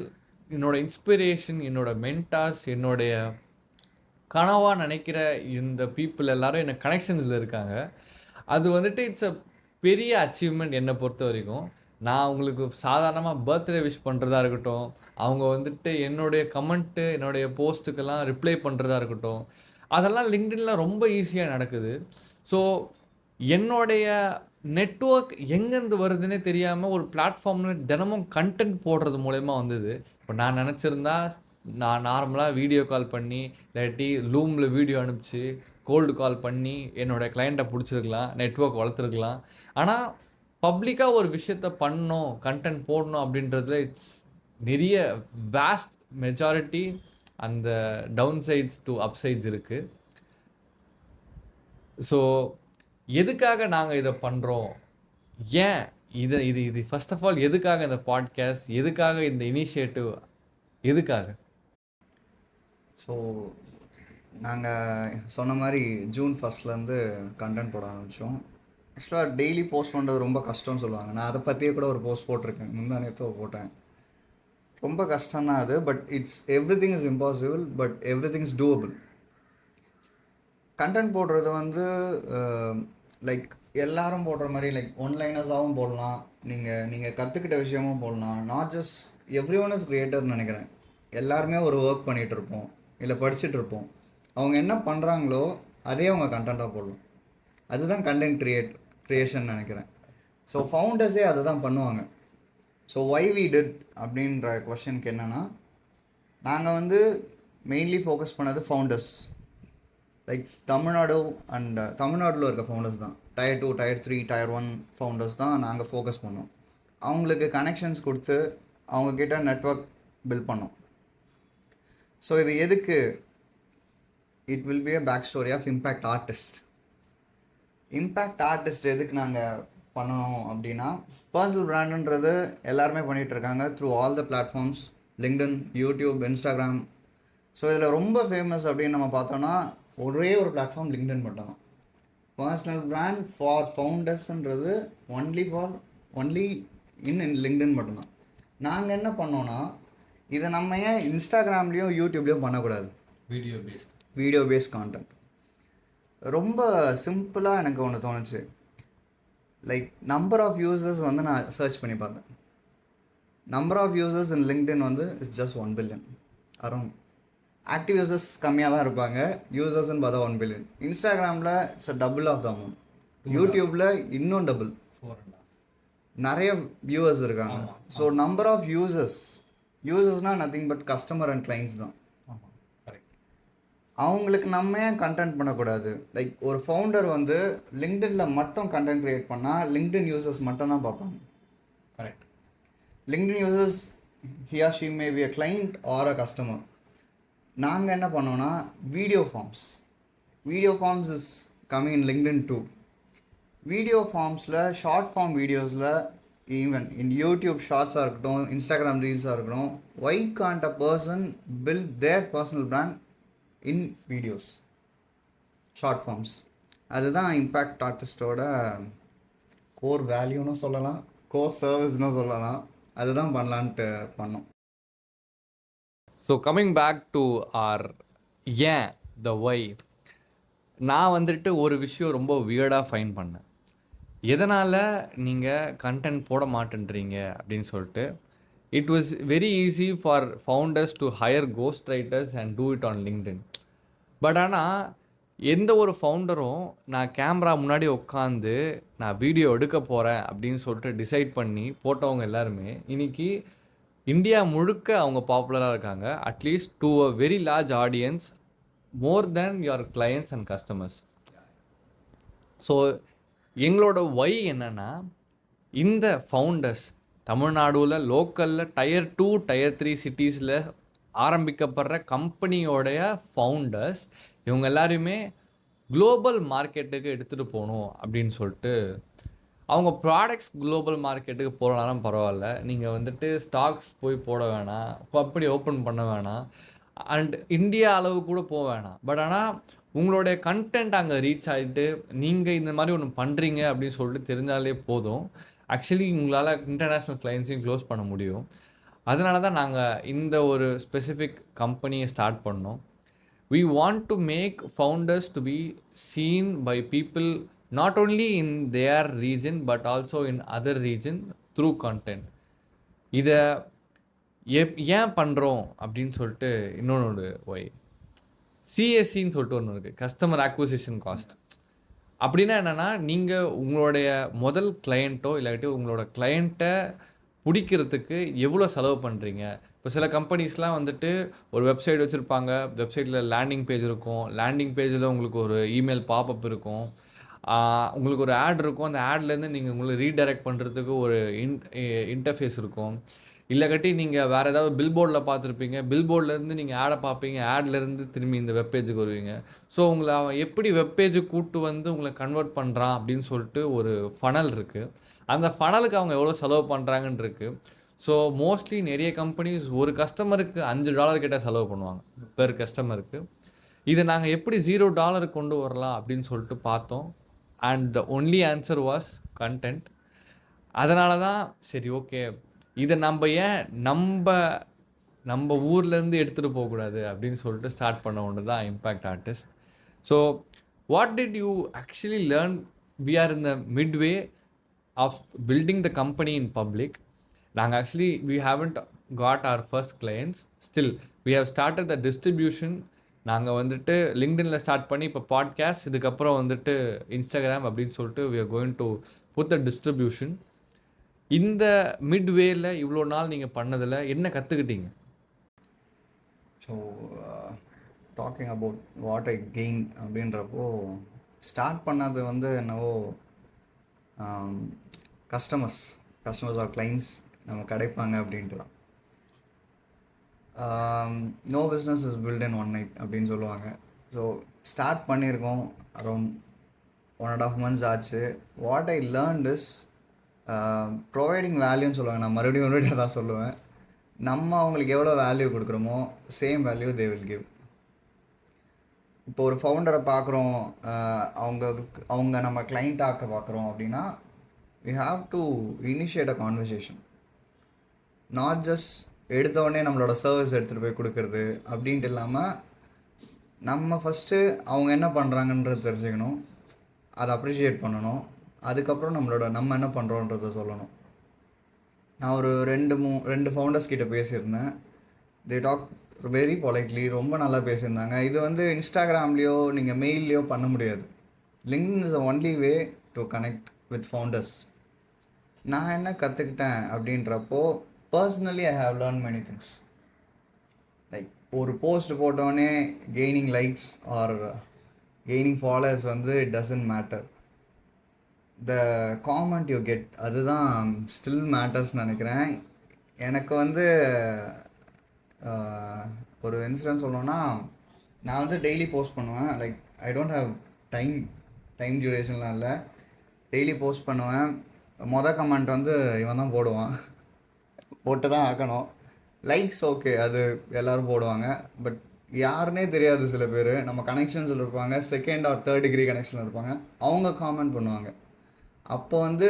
என்னோடய இன்ஸ்பிரேஷன், என்னோடய மென்டார்ஸ், என்னுடைய கனவாக நினைக்கிற இந்த பீப்புள் எல்லாரும் எனக்கு கனெக்ஷன்ஸில் இருக்காங்க. அது வந்துட்டு இட்ஸ் அ பெரிய அச்சீவ்மெண்ட் என்னை பொறுத்த வரைக்கும். நான் அவங்களுக்கு சாதாரணமாக பர்த்டே விஷ் பண்ணுறதா இருக்கட்டும், அவங்க வந்துட்டு என்னுடைய கமெண்ட்டு, என்னுடைய போஸ்ட்டுக்கெல்லாம் ரிப்ளை பண்ணுறதா இருக்கட்டும், அதெல்லாம் லிங்க்டின்ல ரொம்ப ஈஸியாக நடக்குது. ஸோ என்னுடைய நெட்வொர்க் எங்கேருந்து வருதுன்னே தெரியாமல் ஒரு பிளாட்ஃபார்மில் தினமும் கண்டென்ட் போடுறது மூலயமா வந்தது. இப்போ நான் நினச்சிருந்தா நான் நார்மலாக வீடியோ கால் பண்ணி, இல்லாட்டி லூமில் வீடியோ அனுப்பிச்சு, கோல்டு கால் பண்ணி என்னோடய கிளைண்ட்டை பிடிச்சிருக்கலாம், நெட்வொர்க் வளர்த்துருக்கலாம். ஆனால் பப்ளிக்காக ஒரு விஷயத்த பண்ணணும், கண்டென்ட் போடணும் அப்படின்றதுல இட்ஸ் நிறைய வேஸ்ட் மெஜாரிட்டி அந்த down sides to up sides இருக்குது. ஸோ எதுக்காக நாங்கள் இதை பண்ணுறோம், ஏன் இது இது இது ஃபர்ஸ்ட் ஆஃப் ஆல் எதுக்காக இந்த பாட்காஸ்ட், எதுக்காக இந்த இனிஷியேட்டிவ், எதுக்காக? ஸோ நாங்கள் சொன்ன மாதிரி ஜூன் ஃபஸ்ட்லேருந்து கண்டென்ட் போட ஆரம்பித்தோம். ஆக்சுவலாக டெய்லி போஸ்ட் பண்ணுறது ரொம்ப கஷ்டம்னு சொல்லுவாங்க. நான் அதை பற்றியே கூட ஒரு போஸ்ட் போட்டிருக்கேன், முந்தா நேத்தோ போட்டேன். ரொம்ப கஷ்டம் தான் அது. But every thing is impossible, but every thing is doable. Content போடுறது வந்து லைக் எல்லாரும் போடுற மாதிரி லைக் ஒன்லைனர்ஸாகவும் போடலாம், நீங்கள் கற்றுக்கிட்ட விஷயமும் போடலாம். Not just everyone is கிரியேட்டர்னு நினைக்கிறேன். எல்லாருமே ஒரு ஒர்க் பண்ணிகிட்டு இருப்போம், இல்லை படிச்சுட்டு இருப்போம். அவங்க என்ன பண்ணுறாங்களோ அதே அவங்க கண்டென்ட்டாக போடலாம். அதுதான் கண்டென்ட் க்ரியேஷன் நினைக்கிறேன். ஸோ ஃபவுண்டர்ஸே அதை தான் பண்ணுவாங்க. ஸோ ஒய் வி டிட் அப்படின்ற கொஷனுக்கு என்னென்னா, நாங்கள் வந்து மெயின்லி ஃபோக்கஸ் பண்ணது ஃபவுண்டர்ஸ். லைக் தமிழ்நாடு அண்ட் தமிழ்நாட்டில் இருக்க ஃபவுண்டர்ஸ் தான். Tier 2, Tier 3, Tier 1 ஃபவுண்டர்ஸ் தான் நாங்கள் ஃபோக்கஸ் பண்ணோம். அவங்களுக்கு கனெக்ஷன்ஸ் கொடுத்து அவங்கக்கிட்ட நெட்ஒர்க் பில்ட் பண்ணோம். ஸோ இது எதுக்கு? It will be a back story of impact artist. Impact artist எதுக்கு நாங்கள் பண்ணணும் அப்படின்னா, பர்சனல் பிராண்டுன்றது எல்லாருமே பண்ணிகிட்ருக்காங்க through all the platforms, LinkedIn, YouTube, Instagram. So இதில் ரொம்ப ஃபேமஸ் அப்படின்னு நம்ம பார்த்தோன்னா ஒரே ஒரு பிளாட்ஃபார்ம் லிங்க்டின் மட்டும்தான். பர்சனல் பிராண்ட் ஃபார் ஃபவுண்டர்ஸ்ன்றது ஒன்லி இன் லிங்க்டின் மட்டும்தான். நாங்கள் என்ன பண்ணோன்னா, இதை நம்ம ஏன் இன்ஸ்டாகிராம்லேயும் யூடியூப்லேயும் பண்ணக்கூடாது? வீடியோ பேஸ்ட் கான்டென்ட் ரொம்ப சிம்பிளாக எனக்கு ஒன்று தோணுச்சு. லைக் நம்பர் ஆஃப் யூசர்ஸ் வந்து நான் சர்ச் பண்ணி பார்த்தேன். Number of users in LinkedIn வந்து it's just 1 billion. Around active users கம்மியாக தான் இருப்பாங்க, யூசர்ஸ்ன்னு பார்த்தா 1 பில்லியன். இன்ஸ்டாகிராமில் it's double of the amount. யூடியூப்பில் இன்னும் டபுள், நிறைய வியூவர்ஸ் இருக்காங்க. ஸோ நம்பர் ஆஃப் யூசர்ஸ்னால் nothing but customer and clients தான். அவங்களுக்கு நம்ம ஏன் கண்டென்ட் பண்ணக்கூடாது? லைக் ஒரு ஃபவுண்டர் வந்து லிங்க்டினில் மட்டும் கண்டென்ட் க்ரியேட் பண்ணால் லிங்க்டின் யூசர்ஸ் மட்டும் தான் பார்ப்பாங்க. Correct. LinkedIn users he or she may be a client or a customer. நாங்கள் என்ன பண்ணோன்னா, video forms is coming in LinkedIn too. Video ஃபார்ம்ஸில் ஷார்ட் ஃபார்ம் வீடியோஸில், ஈவன் இன் யூடியூப் ஷார்ட்ஸாக இருக்கட்டும், இன்ஸ்டாகிராம் ரீல்ஸாக இருக்கட்டும், why can't a person build their personal brand in videos, short forms? அதுதான் impact ஆர்டிஸ்டோட கோர் வேல்யூன்னு சொல்லலாம், கோர் சர்வீஸ்னு சொல்லலாம். அதுதான் பண்ணலான்ட்டு பண்ணோம். So coming back to our ஏன் த ஒய், நான் வந்துட்டு ஒரு விஷயம் ரொம்ப வியர்டாக ஃபைன் பண்ணேன். எதனால் நீங்கள் கண்டென்ட் போட மாட்டேன்றீங்க அப்படின்னு சொல்லிட்டு. It was very easy for founders to hire ghost writers and do it on LinkedIn. But ஆனால் எந்த ஒரு ஃபவுண்டரும் நான் கேமரா முன்னாடி உட்காந்து நான் வீடியோ எடுக்க போகிறேன் அப்படின்னு சொல்லிட்டு டிசைட் பண்ணி போட்டவங்க எல்லாருமே இன்றைக்கி இந்தியா முழுக்க அவங்க பாப்புலராக இருக்காங்க. At least to a very large audience, more than your clients and customers. So எங்களோட ஒய் என்னென்னா, இந்த ஃபவுண்டர்ஸ் தமிழ்நாடுல லோக்கலில் Tier 2, Tier 3 சிட்டிஸில் ஆரம்பிக்கப்படுற கம்பெனியோடைய ஃபவுண்டர்ஸ் இவங்க எல்லாருமே குளோபல் மார்க்கெட்டுக்கு எடுத்துகிட்டு போகணும் அப்படின்னு சொல்லிட்டு. அவங்க ப்ராடக்ட்ஸ் குளோபல் மார்க்கெட்டுக்கு போகலனாலும் பரவாயில்ல, நீங்கள் வந்துட்டு ஸ்டாக்ஸ் போய் போட வேணாம், அப்படி ஓப்பன் பண்ண வேணாம், அண்ட் இந்தியா அளவு கூட போக வேணாம். பட் ஆனால் உங்களுடைய கண்டென்ட் அங்கே ரீச் ஆகிட்டு நீங்கள் இந்த மாதிரி ஒன்று பண்ணுறீங்க அப்படின்னு சொல்லிட்டு தெரிஞ்சாலே போதும். ஆக்சுவலி உங்களால் இன்டர்நேஷ்னல் கிளைண்ட்ஸையும் க்ளோஸ் பண்ண முடியும். அதனால தான் நாங்கள் இந்த ஒரு ஸ்பெசிஃபிக் கம்பெனியை ஸ்டார்ட் பண்ணோம். We want to make founders to be seen by people not only in their region but also in other region through content. இதை ஏன் பண்ணுறோம் அப்படின்னு சொல்லிட்டு இன்னொன்று ஒய், சிஎஸ்சின்னு சொல்லிட்டு ஒன்று இருக்குது, கஸ்டமர் அக்விசிஷன் காஸ்ட். அப்படின்னா என்னென்னா, நீங்கள் உங்களுடைய முதல் கிளையண்ட்டோ இல்லாட்டி உங்களோட கிளையண்ட்டை பிடிக்கிறதுக்கு எவ்வளோ செலவு பண்ணுறீங்க. இப்போ சில கம்பெனிஸ்லாம் வந்துட்டு ஒரு வெப்சைட் வச்சுருப்பாங்க, வெப்சைட்டில் லேண்டிங் பேஜ் இருக்கும், லேண்டிங் பேஜில் உங்களுக்கு ஒரு இமெயில் பாப்அப் இருக்கும், உங்களுக்கு ஒரு ஆட் இருக்கும், அந்த ஆட்லேருந்து நீங்கள் உங்களை ரீடைரக்ட் பண்ணுறதுக்கு ஒரு இன்டர்ஃபேஸ் இருக்கும். இல்லைக்காட்டி நீங்கள் வேறு ஏதாவது பில்போர்டில் பார்த்துருப்பீங்க, பில்போர்ட்லேருந்து நீங்கள் ஆடை பார்ப்பீங்க, ஆட்லேருந்து திரும்பி இந்த வெப்பேஜுக்கு வருவீங்க. ஸோ உங்களை அவன் எப்படி வெப்பேஜுக்கு கூப்பிட்டு வந்து உங்களை கன்வெர்ட் பண்ணுறான் அப்படின்னு சொல்லிட்டு ஒரு ஃபனல் இருக்குது. அந்த ஃபனலுக்கு அவங்க எவ்வளோ செலவு பண்ணுறாங்கன்னு இருக்குது. ஸோ மோஸ்ட்லி நிறைய கம்பெனிஸ் ஒரு கஸ்டமருக்கு $5 கிட்ட செலவு பண்ணுவாங்க பெர் கஸ்டமருக்கு. இதை நாங்கள் எப்படி $0 கொண்டு வரலாம் அப்படின்னு சொல்லிட்டு பார்த்தோம். And the only answer was content. அதனால தான் சரி ஓகே, இதை நம்ம ஏன் நம்ம ஊர்லேருந்து எடுத்துகிட்டு போகக்கூடாது அப்படின்னு சொல்லிட்டு ஸ்டார்ட் பண்ண ஒன்று தான் impact artist. So what did you actually learn? We are in the midway of building the company in public. நாங்கள் actually we haven't got our first clients. Still we have started the distribution. நாங்கள் வந்துட்டு லிங்க்டின்ல start பண்ணி இப்போ podcast, இதுக்கப்புறம் வந்துட்டு Instagram அப்படின்னு சொல்லிட்டு we are going to put the distribution. இந்த மிட்வேல இவ்வளோ நாள் நீங்கள் பண்ணதில் என்ன கற்றுக்கிட்டீங்க? So talking about what I gain அப்படின்றப்போ ஸ்டார்ட் பண்ணது வந்து என்னவோ கஸ்டமர்ஸ் ஆர் கிளைண்ட்ஸ் நம்ம கிடைப்பாங்க அப்படின்ட்டு தான். No business is build in one night அப்படின்னு சொல்லுவாங்க. ஸோ ஸ்டார்ட் பண்ணியிருக்கோம், அரௌண்ட் 1.5 months ஆச்சு. What I learned is providing வேல்யூன்னு சொல்லுவாங்க. நான் மறுபடியும் தான் சொல்லுவேன். நம்ம அவங்களுக்கு எவ்வளோ வேல்யூ கொடுக்குறோமோ same value they will give. இப்போ ஒரு ஃபவுண்டரை பார்க்குறோம், அவங்க நம்ம கிளைண்ட் ஆக்க பார்க்குறோம் அப்படின்னா we have to initiate a conversation. Not just எடுத்தோடனே நம்மளோட சர்வீஸ் எடுத்துகிட்டு போய் கொடுக்குறது அப்படின்ட்டு இல்லாமல், நம்ம ஃபஸ்ட்டு அவங்க என்ன பண்ணுறாங்கன்றது தெரிஞ்சுக்கணும், அதை அப்ரிஷியேட் பண்ணணும், அதுக்கப்புறம் நம்ம என்ன பண்ணுறோன்றதை சொல்லணும். நான் ஒரு ரெண்டு ஃபவுண்டர்ஸ் கிட்ட பேசியிருந்தேன். தே டாக் வெரி பொலைட்லி, ரொம்ப நல்லா பேசியிருந்தாங்க. இது வந்து இன்ஸ்டாகிராம்லேயோ நீங்கள் மெயில்லையோ பண்ண முடியாது. LinkedIn is the only way to connect with founders. நான் என்ன கற்றுக்கிட்டேன் அப்படின்றப்போ, personally I have learn many things. Like ஒரு போஸ்ட் போட்டோடனே gaining likes or gaining followers வந்து it doesn't matter. The comment you get, அதுதான் ஸ்டில் மேட்டர்ஸ்னு நினைக்கிறேன். எனக்கு வந்து ஒரு இன்சிடென்ட் சொல்லணும்னா, நான் வந்து டெய்லி போஸ்ட் பண்ணுவேன். Like I don't have time டியூரேஷன்லாம் இல்லை, டெய்லி போஸ்ட் பண்ணுவேன். கமெண்ட் வந்து இவன் தான் போடுவான், போட்டு தான் ஆக்கணும். லைக்ஸ் ஓகே, அது எல்லோரும் போடுவாங்க. பட் யாருன்னே தெரியாது, சில பேர் நம்ம கனெக்ஷன்ஸில் இருப்பாங்க, செகண்ட் ஆர் தேர்ட் டிகிரி கனெக்ஷனில் இருப்பாங்க, அவங்க காமெண்ட் பண்ணுவாங்க. அப்போ வந்து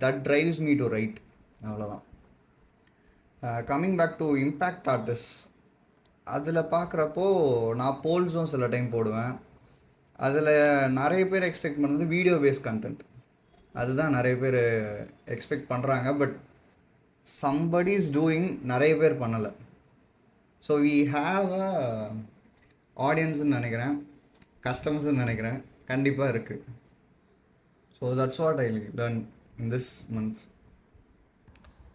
that drives me to write. அவ்வளோதான். Coming back to impact artist, அதில் பார்க்குறப்போ நான் போல்ஸும் சில டைம் போடுவேன். அதில் நிறைய பேர் எக்ஸ்பெக்ட் பண்ணுறது வீடியோ பேஸ்ட் கண்டென்ட். அதுதான் நிறைய பேர் எக்ஸ்பெக்ட் பண்ணுறாங்க. பட் somebody is doing, நிறைய பேர் பண்ணலை. ஸோ we have a ஆடியன்ஸ்ன்னு நினைக்கிறேன், கஸ்டமர்ஸ்ன்னு நினைக்கிறேன், கண்டிப்பாக இருக்குது. So that's what I learn in this month.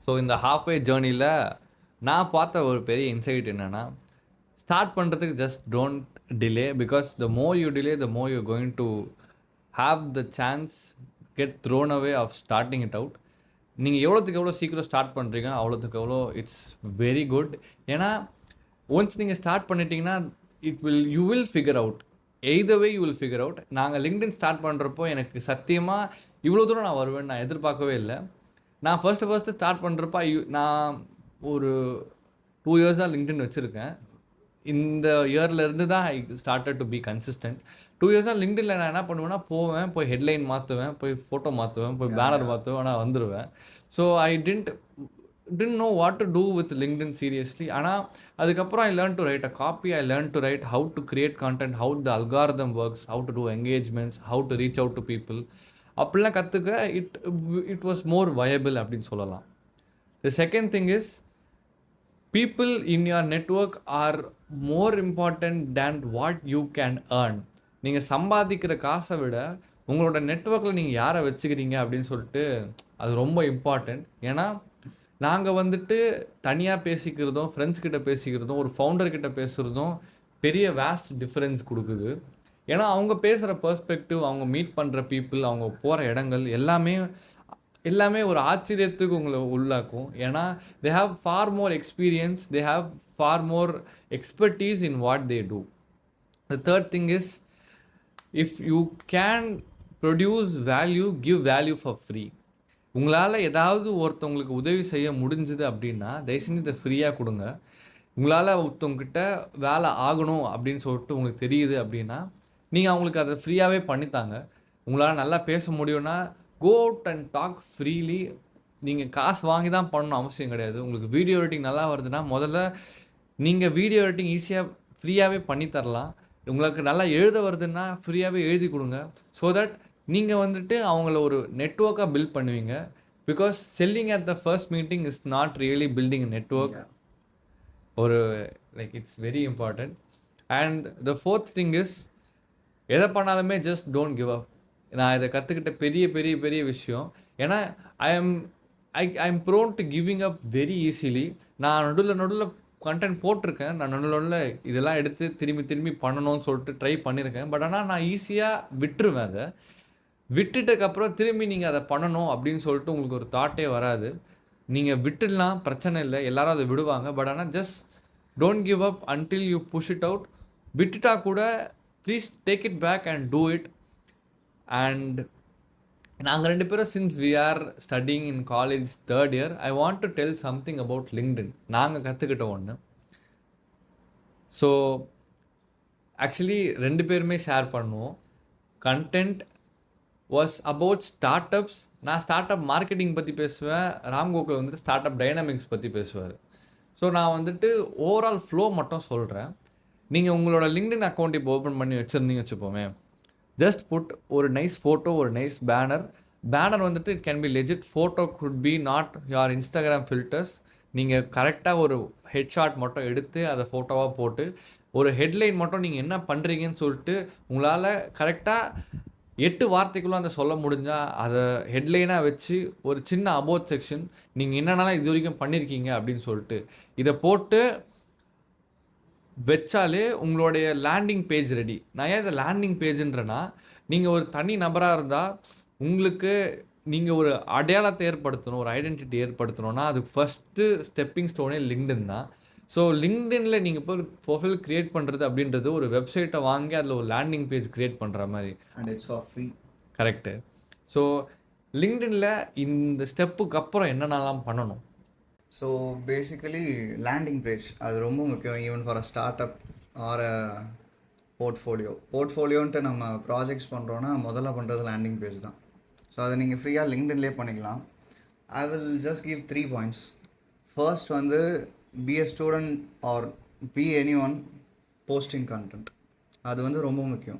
So இந்த ஹாஃப்வே ஜேர்னியில் நான் பார்த்த ஒரு பெரிய இன்சைட் என்னென்னா, ஸ்டார்ட் பண்ணுறதுக்கு just don't delay, because the more you delay the more you going to have the chance get thrown away of starting it out. நீங்கள் எவ்வளோ சீக்கிரம் ஸ்டார்ட் பண்ணுறீங்க அவ்வளோத்துக்கு எவ்வளோ இட்ஸ் வெரி குட். ஏன்னா ஒன்ஸ் நீங்கள் ஸ்டார்ட் பண்ணிட்டீங்கன்னா you will figure out, either way you will figure out. நாங்கள் லிங்க்டின் ஸ்டார்ட் பண்ணுறப்போ எனக்கு சத்தியமாக இவ்வளோ தூரம் நான் வருவேன்னு நான் எதிர்பார்க்கவே இல்லை. நான் ஃபர்ஸ்ட்டு ஸ்டார்ட் பண்ணுறப்ப நான் ஒரு 2 years தான் லிங்க்டின் வச்சுருக்கேன். இந்த இயர்லேருந்து தான் I started to be consistent. 2 years லிங்க்டின்ல நான் என்ன பண்ணுவேன்னா, போய் ஹெட்லைன் மாற்றுவேன், போய் ஃபோட்டோ மாற்றுவேன், போய் பேனர் மாற்றுவேன், ஆனால் வந்துடுவேன். So I didn't know what to do with LinkedIn seriously. ஆனால் அதுக்கப்புறம் I learned to write a copy, I learned to write how to create content, how the algorithm works, how to do engagements, how to reach out to people. அப்படிலாம் கற்றுக்க it was more viable அப்படின்னு சொல்லலாம். The second thing is, people in your network are more important than what you can earn. நீங்கள் சம்பாதிக்கிற காசை விட உங்களோட நெட்ஒர்க்கில் நீங்கள் யாரை வச்சுக்கிறீங்க அப்படின்னு சொல்லிட்டு அது ரொம்ப இம்பார்ட்டண்ட். ஏன்னா நாங்கள் வந்துட்டு தனியாக பேசிக்கிறதும், ஃப்ரெண்ட்ஸ் கிட்ட பேசிக்கிறதும், ஒரு ஃபவுண்டர்கிட்ட பேசுகிறதும் பெரிய வேஸ்ட் டிஃப்ரென்ஸ் கொடுக்குது. ஏன்னா அவங்க பேசுகிற பெர்ஸ்பெக்டிவ், அவங்க மீட் பண்ணுற பீப்புள், அவங்க போகிற இடங்கள் எல்லாமே ஒரு ஆச்சரியத்துக்கு உங்களை உள்ளாக்கும். ஏன்னா they have far more experience, they have far more expertise in what they do. The third thing is, if you can produce value, give value for free. உங்களால் ஏதாவது ஒருத்தவங்களுக்கு உதவி செய்ய முடிஞ்சுது அப்படின்னா தயவு செஞ்சு இதை ஃப்ரீயாக கொடுங்க. உங்களால் ஒருத்தவங்ககிட்ட வேலை ஆகணும் அப்படின்னு சொல்லிட்டு உங்களுக்கு தெரியுது அப்படின்னா, நீங்கள் அவங்களுக்கு அதை ஃப்ரீயாகவே பண்ணித்தாங்க. உங்களால் நல்லா பேச முடியும்னா, go out and talk freely. நீங்கள் காசு வாங்கி தான் பண்ணணும் அவசியம் கிடையாது. உங்களுக்கு வீடியோ எடிட்டிங் நல்லா வருதுன்னா, முதல்ல நீங்கள் வீடியோ எடிட்டிங் ஈஸியாக ஃப்ரீயாகவே பண்ணி தரலாம். உங்களுக்கு நல்லா எழுத வருதுன்னா, ஃப்ரீயாகவே எழுதி கொடுங்க. ஸோ தட் நீங்கள் வந்துட்டு அவங்கள ஒரு நெட்வொர்க்காக பில்ட் பண்ணுவீங்க. Because selling at the first meeting is not really building network. Yeah. ஒரு like it's very important. And the fourth thing is, எதை பண்ணாலுமே ஜஸ்ட் டோன்ட் கிவ் அப். நான் இதை கற்றுக்கிட்ட பெரிய பெரிய பெரிய விஷயம். ஏன்னா I am I am prone to giving up very easily. நான் நடுவில் நடுவில் கண்டென்ட் போட்டிருக்கேன். நான் நடுவில் நடுவில் இதெல்லாம் எடுத்து திரும்பி திரும்பி பண்ணணும்னு சொல்லிட்டு ட்ரை பண்ணியிருக்கேன். பட் ஆனால் நான் ஈஸியாக விட்டுருவேன். அதை விட்டுட்டதுக்கப்புறம் திரும்பி நீங்கள் அதை பண்ணணும் அப்படின்னு சொல்லிட்டு உங்களுக்கு ஒரு தாட்டே வராது. நீங்கள் விட்டுடலாம், பிரச்சனை இல்லை, எல்லாரும் அதை விடுவாங்க. பட் ஆனால் just don't give up until you push it out. விட்டுட்டா கூட please take it back and do it. And நாங்கள் 2 பேரும் since we are studying in college 3rd year, I want to tell something about LinkedIn. நாங்கள் கற்றுக்கிட்ட ஒன்று. So actually 2 பேருமே share பண்ணுவோம். Content was about startups. நான் startup marketing பற்றி பேசுவேன். ராம்கோகுல் வந்துட்டு ஸ்டார்ட் அப் டைனாமிக்ஸ் பற்றி பேசுவார். ஸோ நான் வந்துட்டு ஓவரால் ஃப்ளோ மட்டும் சொல்கிறேன். நீங்கள் உங்களோட லிங்க்டின் அக்கௌண்ட் இப்போ ஓப்பன் பண்ணி வச்சுருந்தீங்க வச்சுப்போமே, ஜஸ்ட் புட் ஒரு நைஸ் ஃபோட்டோ, ஒரு நைஸ் பேனர் வந்துட்டு it can be legit. Photo could be not யார் இன்ஸ்டாகிராம் ஃபில்டர்ஸ். நீங்கள் கரெக்டாக ஒரு ஹெட்ஷாட் மட்டும் எடுத்து அதை ஃபோட்டோவாக போட்டு ஒரு ஹெட்லைன் மட்டும் நீங்கள் என்ன பண்ணுறீங்கன்னு சொல்லிட்டு உங்களால் கரெக்டாக 8 வார்த்தைக்குள்ளே அதை சொல்ல முடிஞ்சால் அதை ஹெட்லைனாக வச்சு ஒரு சின்ன அபோட் செக்ஷன், நீங்கள் என்னென்னலாம் இது வரைக்கும் பண்ணியிருக்கீங்க அப்படின்னு சொல்லிட்டு இதை போட்டு வச்சாலே உங்களுடைய லேண்டிங் பேஜ் ரெடி. நான் ஏன் இதை லேண்டிங் பேஜுன்றேன்னா, நீங்கள் ஒரு தனி நபராக இருந்தால் உங்களுக்கு நீங்கள் ஒரு அடையாளத்தை ஏற்படுத்தணும், ஒரு ஐடென்டிட்டி ஏற்படுத்தணும்னா அதுக்கு ஃபஸ்ட்டு ஸ்டெப்பிங் ஸ்டோனே லிங்க்டின் தான். ஸோ லிங்க்டின்ல நீங்கள் இப்போ ப்ரொஃபைல் க்ரியேட் பண்ணுறது அப்படின்றது ஒரு வெப்சைட்டை வாங்கி அதில் ஒரு லேண்டிங் பேஜ் க்ரியேட் பண்ணுற மாதிரி. And it's for free. Correct. So லிங்க்டின்ல இந்த ஸ்டெப்புக்கு அப்புறம் என்னென்னலாம் பண்ணணும்? ஸோ பேசிக்கலி லேண்டிங் பேஜ் அது ரொம்ப முக்கியம், even for a startup or a போர்ட்ஃபோலியோன்ட்டு நம்ம ப்ராஜெக்ட்ஸ் பண்ணுறோன்னா முதல்ல பண்ணுறது லேண்டிங் பேஜ் தான். ஸோ அதை நீங்கள் ஃப்ரீயாக லிங்க்டின்லேயே பண்ணிக்கலாம். I will just give 3 points. First வந்து be a student or be anyone posting content. அது வந்து ரொம்ப முக்கியம்.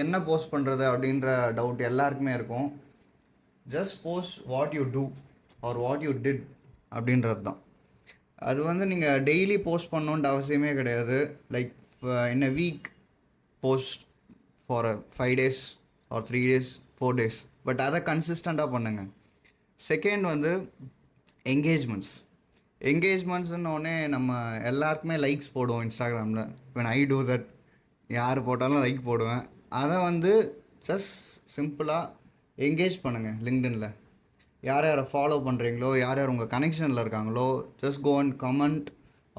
என்ன போஸ்ட் பண்ணுறது அப்படின்ற டவுட் எல்லாருக்குமே இருக்கும். Just post what you do or what you did அப்படின்றது தான். அது வந்து நீங்கள் டெய்லி போஸ்ட் பண்ணணுன்ற அவசியமே கிடையாது. Like in a week post for 5 days or 3 days 4 days. But அதை கன்சிஸ்டண்ட்டாக பண்ணுங்கள். செகண்ட் வந்து என்கேஜ்மெண்ட்ஸ்னோடனே நம்ம எல்லாருக்குமே லைக்ஸ் போடுவோம் இன்ஸ்டாகிராமில். when I do that, யார் போட்டாலும் லைக் போடுவேன். அதை வந்து ஜஸ்ட் சிம்பிளாக என்கேஜ் பண்ணுங்கள் லிங்க்டின்ல. யார் யாரை ஃபாலோ பண்ணுறீங்களோ, யார் யார் உங்கள் கனெக்ஷனில் இருக்காங்களோ, just go and comment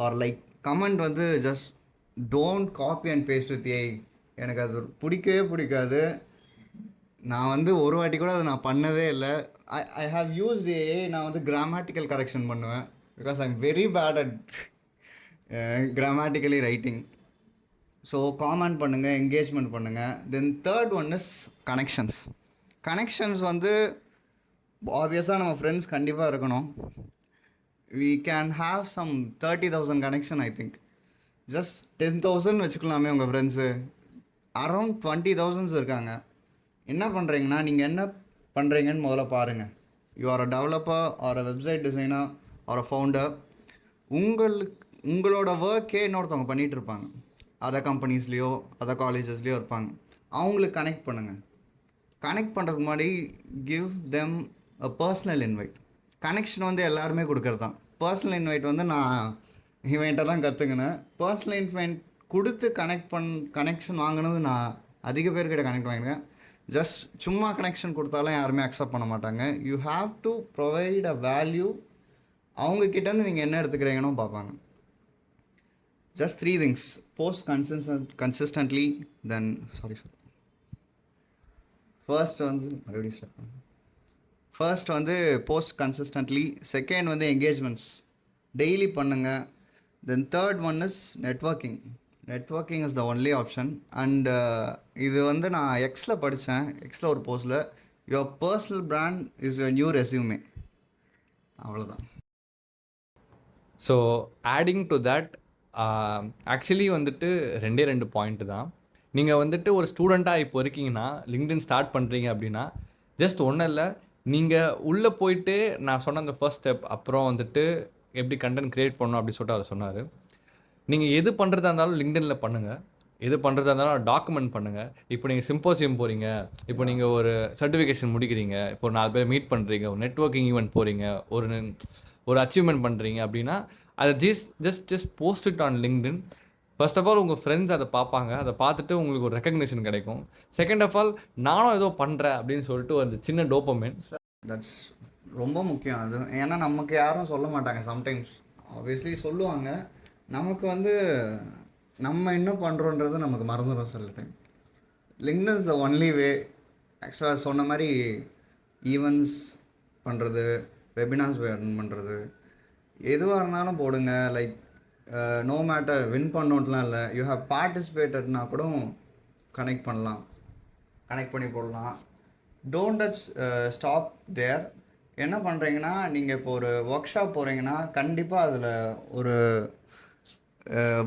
or like. Comment வந்து just don't copy and paste with AI. எனக்கு அது பிடிக்கவே பிடிக்காது. நான் வந்து ஒரு வாட்டி கூட அதை நான் பண்ணதே இல்லை. I have used AI. நான் வந்து கிராமட்டிக்கல் கரெக்ஷன் பண்ணுவேன் because I am very bad at grammatically writing. So comment பண்ணுங்கள், என்கேஜ்மெண்ட் பண்ணுங்கள். Then third one is connections வந்து ஆப்வியஸாக நம்ம ஃப்ரெண்ட்ஸ் கண்டிப்பாக இருக்கணும். we can have some 30,000 connection. I think just 10,000 வச்சுக்கலாமே. உங்கள் ஃப்ரெண்ட்ஸு அரௌண்ட் 20,000 இருக்காங்க. என்ன பண்ணுறீங்கன்னா, நீங்கள் என்ன பண்ணுறீங்கன்னு முதல்ல பாருங்கள். You are a developer or a website designer or a founder. உங்களோட ஒர்க்கே இன்னொருத்தவங்க பண்ணிகிட்டு இருப்பாங்க. அதர் கம்பெனிஸ்லேயோ அதர் காலேஜஸ்லேயோ இருப்பாங்க. அவங்களுக்கு கனெக்ட் பண்ணுங்கள். கனெக்ட் பண்ணுறதுக்கு முன்னாடி give them a personal invite. Connection வந்து எல்லாருமே கொடுக்குறது தான். பர்சனல் இன்வைட் வந்து நான் இவன்ட்ட தான் கற்றுக்கினேன். பர்சனல் இன்வைட் கொடுத்து கனெக்ஷன் வாங்கினது நான் அதிக பேர்கிட்ட கனெக்ட் வாங்கியிருக்கேன். ஜஸ்ட் சும்மா கனெக்ஷன் கொடுத்தாலும் யாருமே அக்செப்ட் பண்ண மாட்டாங்க. You have to provide a value. அவங்கக்கிட்டேருந்து நீங்கள் என்ன எடுத்துக்கிறீங்கன்னு பார்ப்பாங்க. Just 3 things. Post consistently. Then first வந்து போஸ்ட் கன்சிஸ்டன்ட்லி. செகண்ட் வந்து என்கேஜ்மெண்ட்ஸ் டெய்லி பண்ணுங்கள். Then third one is networking. Networking is the only option. And இது வந்து நான் எக்ஸில் படித்தேன். எக்ஸில் ஒரு போஸ்ட்டில், your personal brand is your new resume. அவ்வளோதான். So adding to that, actually வந்துட்டு 2 பாயிண்ட் தான். நீங்கள் வந்துட்டு ஒரு ஸ்டூடெண்ட்டாக இப்போ இருக்கீங்கன்னா, லிங்க்டின் ஸ்டார்ட் பண்ணுறீங்க அப்படின்னா, ஜஸ்ட் ஒன்றும் இல்லை, நீங்கள் உள்ளே போயிட்டு நான் சொன்ன அந்த ஃபர்ஸ்ட் ஸ்டெப், அப்புறம் வந்துட்டு எப்படி கண்டென்ட் க்ரியேட் பண்ணணும் அப்படின்னு சொல்லிட்டு அவர் சொன்னார். நீங்கள் எது பண்ணுறதா இருந்தாலும் லிங்க்டின்ல பண்ணுங்கள். எது பண்ணுறதா இருந்தாலும் டாக்குமெண்ட் பண்ணுங்கள். இப்போ நீங்கள் சிம்போசியம் போகிறீங்க, இப்போ நீங்கள் ஒரு சர்டிஃபிகேஷன் முடிக்கிறீங்க, இப்போ ஒரு 4 பேர் மீட் பண்ணுறீங்க, ஒரு நெட்வொர்க்கிங் ஈவெண்ட் போகிறீங்க, ஒரு அச்சீவ்மெண்ட் பண்ணுறீங்க அப்படின்னா, அதை just post it on LinkedIn. First of all உங்கள் ஃப்ரெண்ட்ஸ் அதை பார்ப்பாங்க. அதை பார்த்துட்டு உங்களுக்கு ஒரு ரெக்கக்னிஷன் கிடைக்கும். செகண்ட் ஆஃப் ஆல், நானும் ஏதோ பண்ணுறேன் அப்படின்னு சொல்லிட்டு ஒரு சின்ன டோப்பமைன். தட்ஸ் ரொம்ப முக்கியம் அது. ஏன்னா நமக்கு யாரும் சொல்ல மாட்டாங்க. சம்டைம்ஸ் ஆப்வியஸ்லி சொல்லுவாங்க. நமக்கு வந்து நம்ம என்ன பண்ணுறோன்றது நமக்கு மறந்துடும் சில time. LinkedIn is the only வே. ஆக்சுவலாக சொன்ன மாதிரி ஈவெண்ட்ஸ் பண்ணுறது, வெபினார்ஸ் அட்டன் பண்ணுறது, எதுவாக இருந்தாலும் போடுங்க. லைக் நோ மேட்டர் வின் பண்ணோன்ட்டுலாம் இல்லை, யூ ஹேவ் பார்ட்டிசிபேட்டட்னா கூட கனெக்ட் பண்ணி போடலாம். Don't stop there. என்ன பண்ணுறீங்கன்னா, நீங்கள் இப்போ ஒரு ஒர்க் ஷாப் போகிறீங்கன்னா கண்டிப்பாக அதில் ஒரு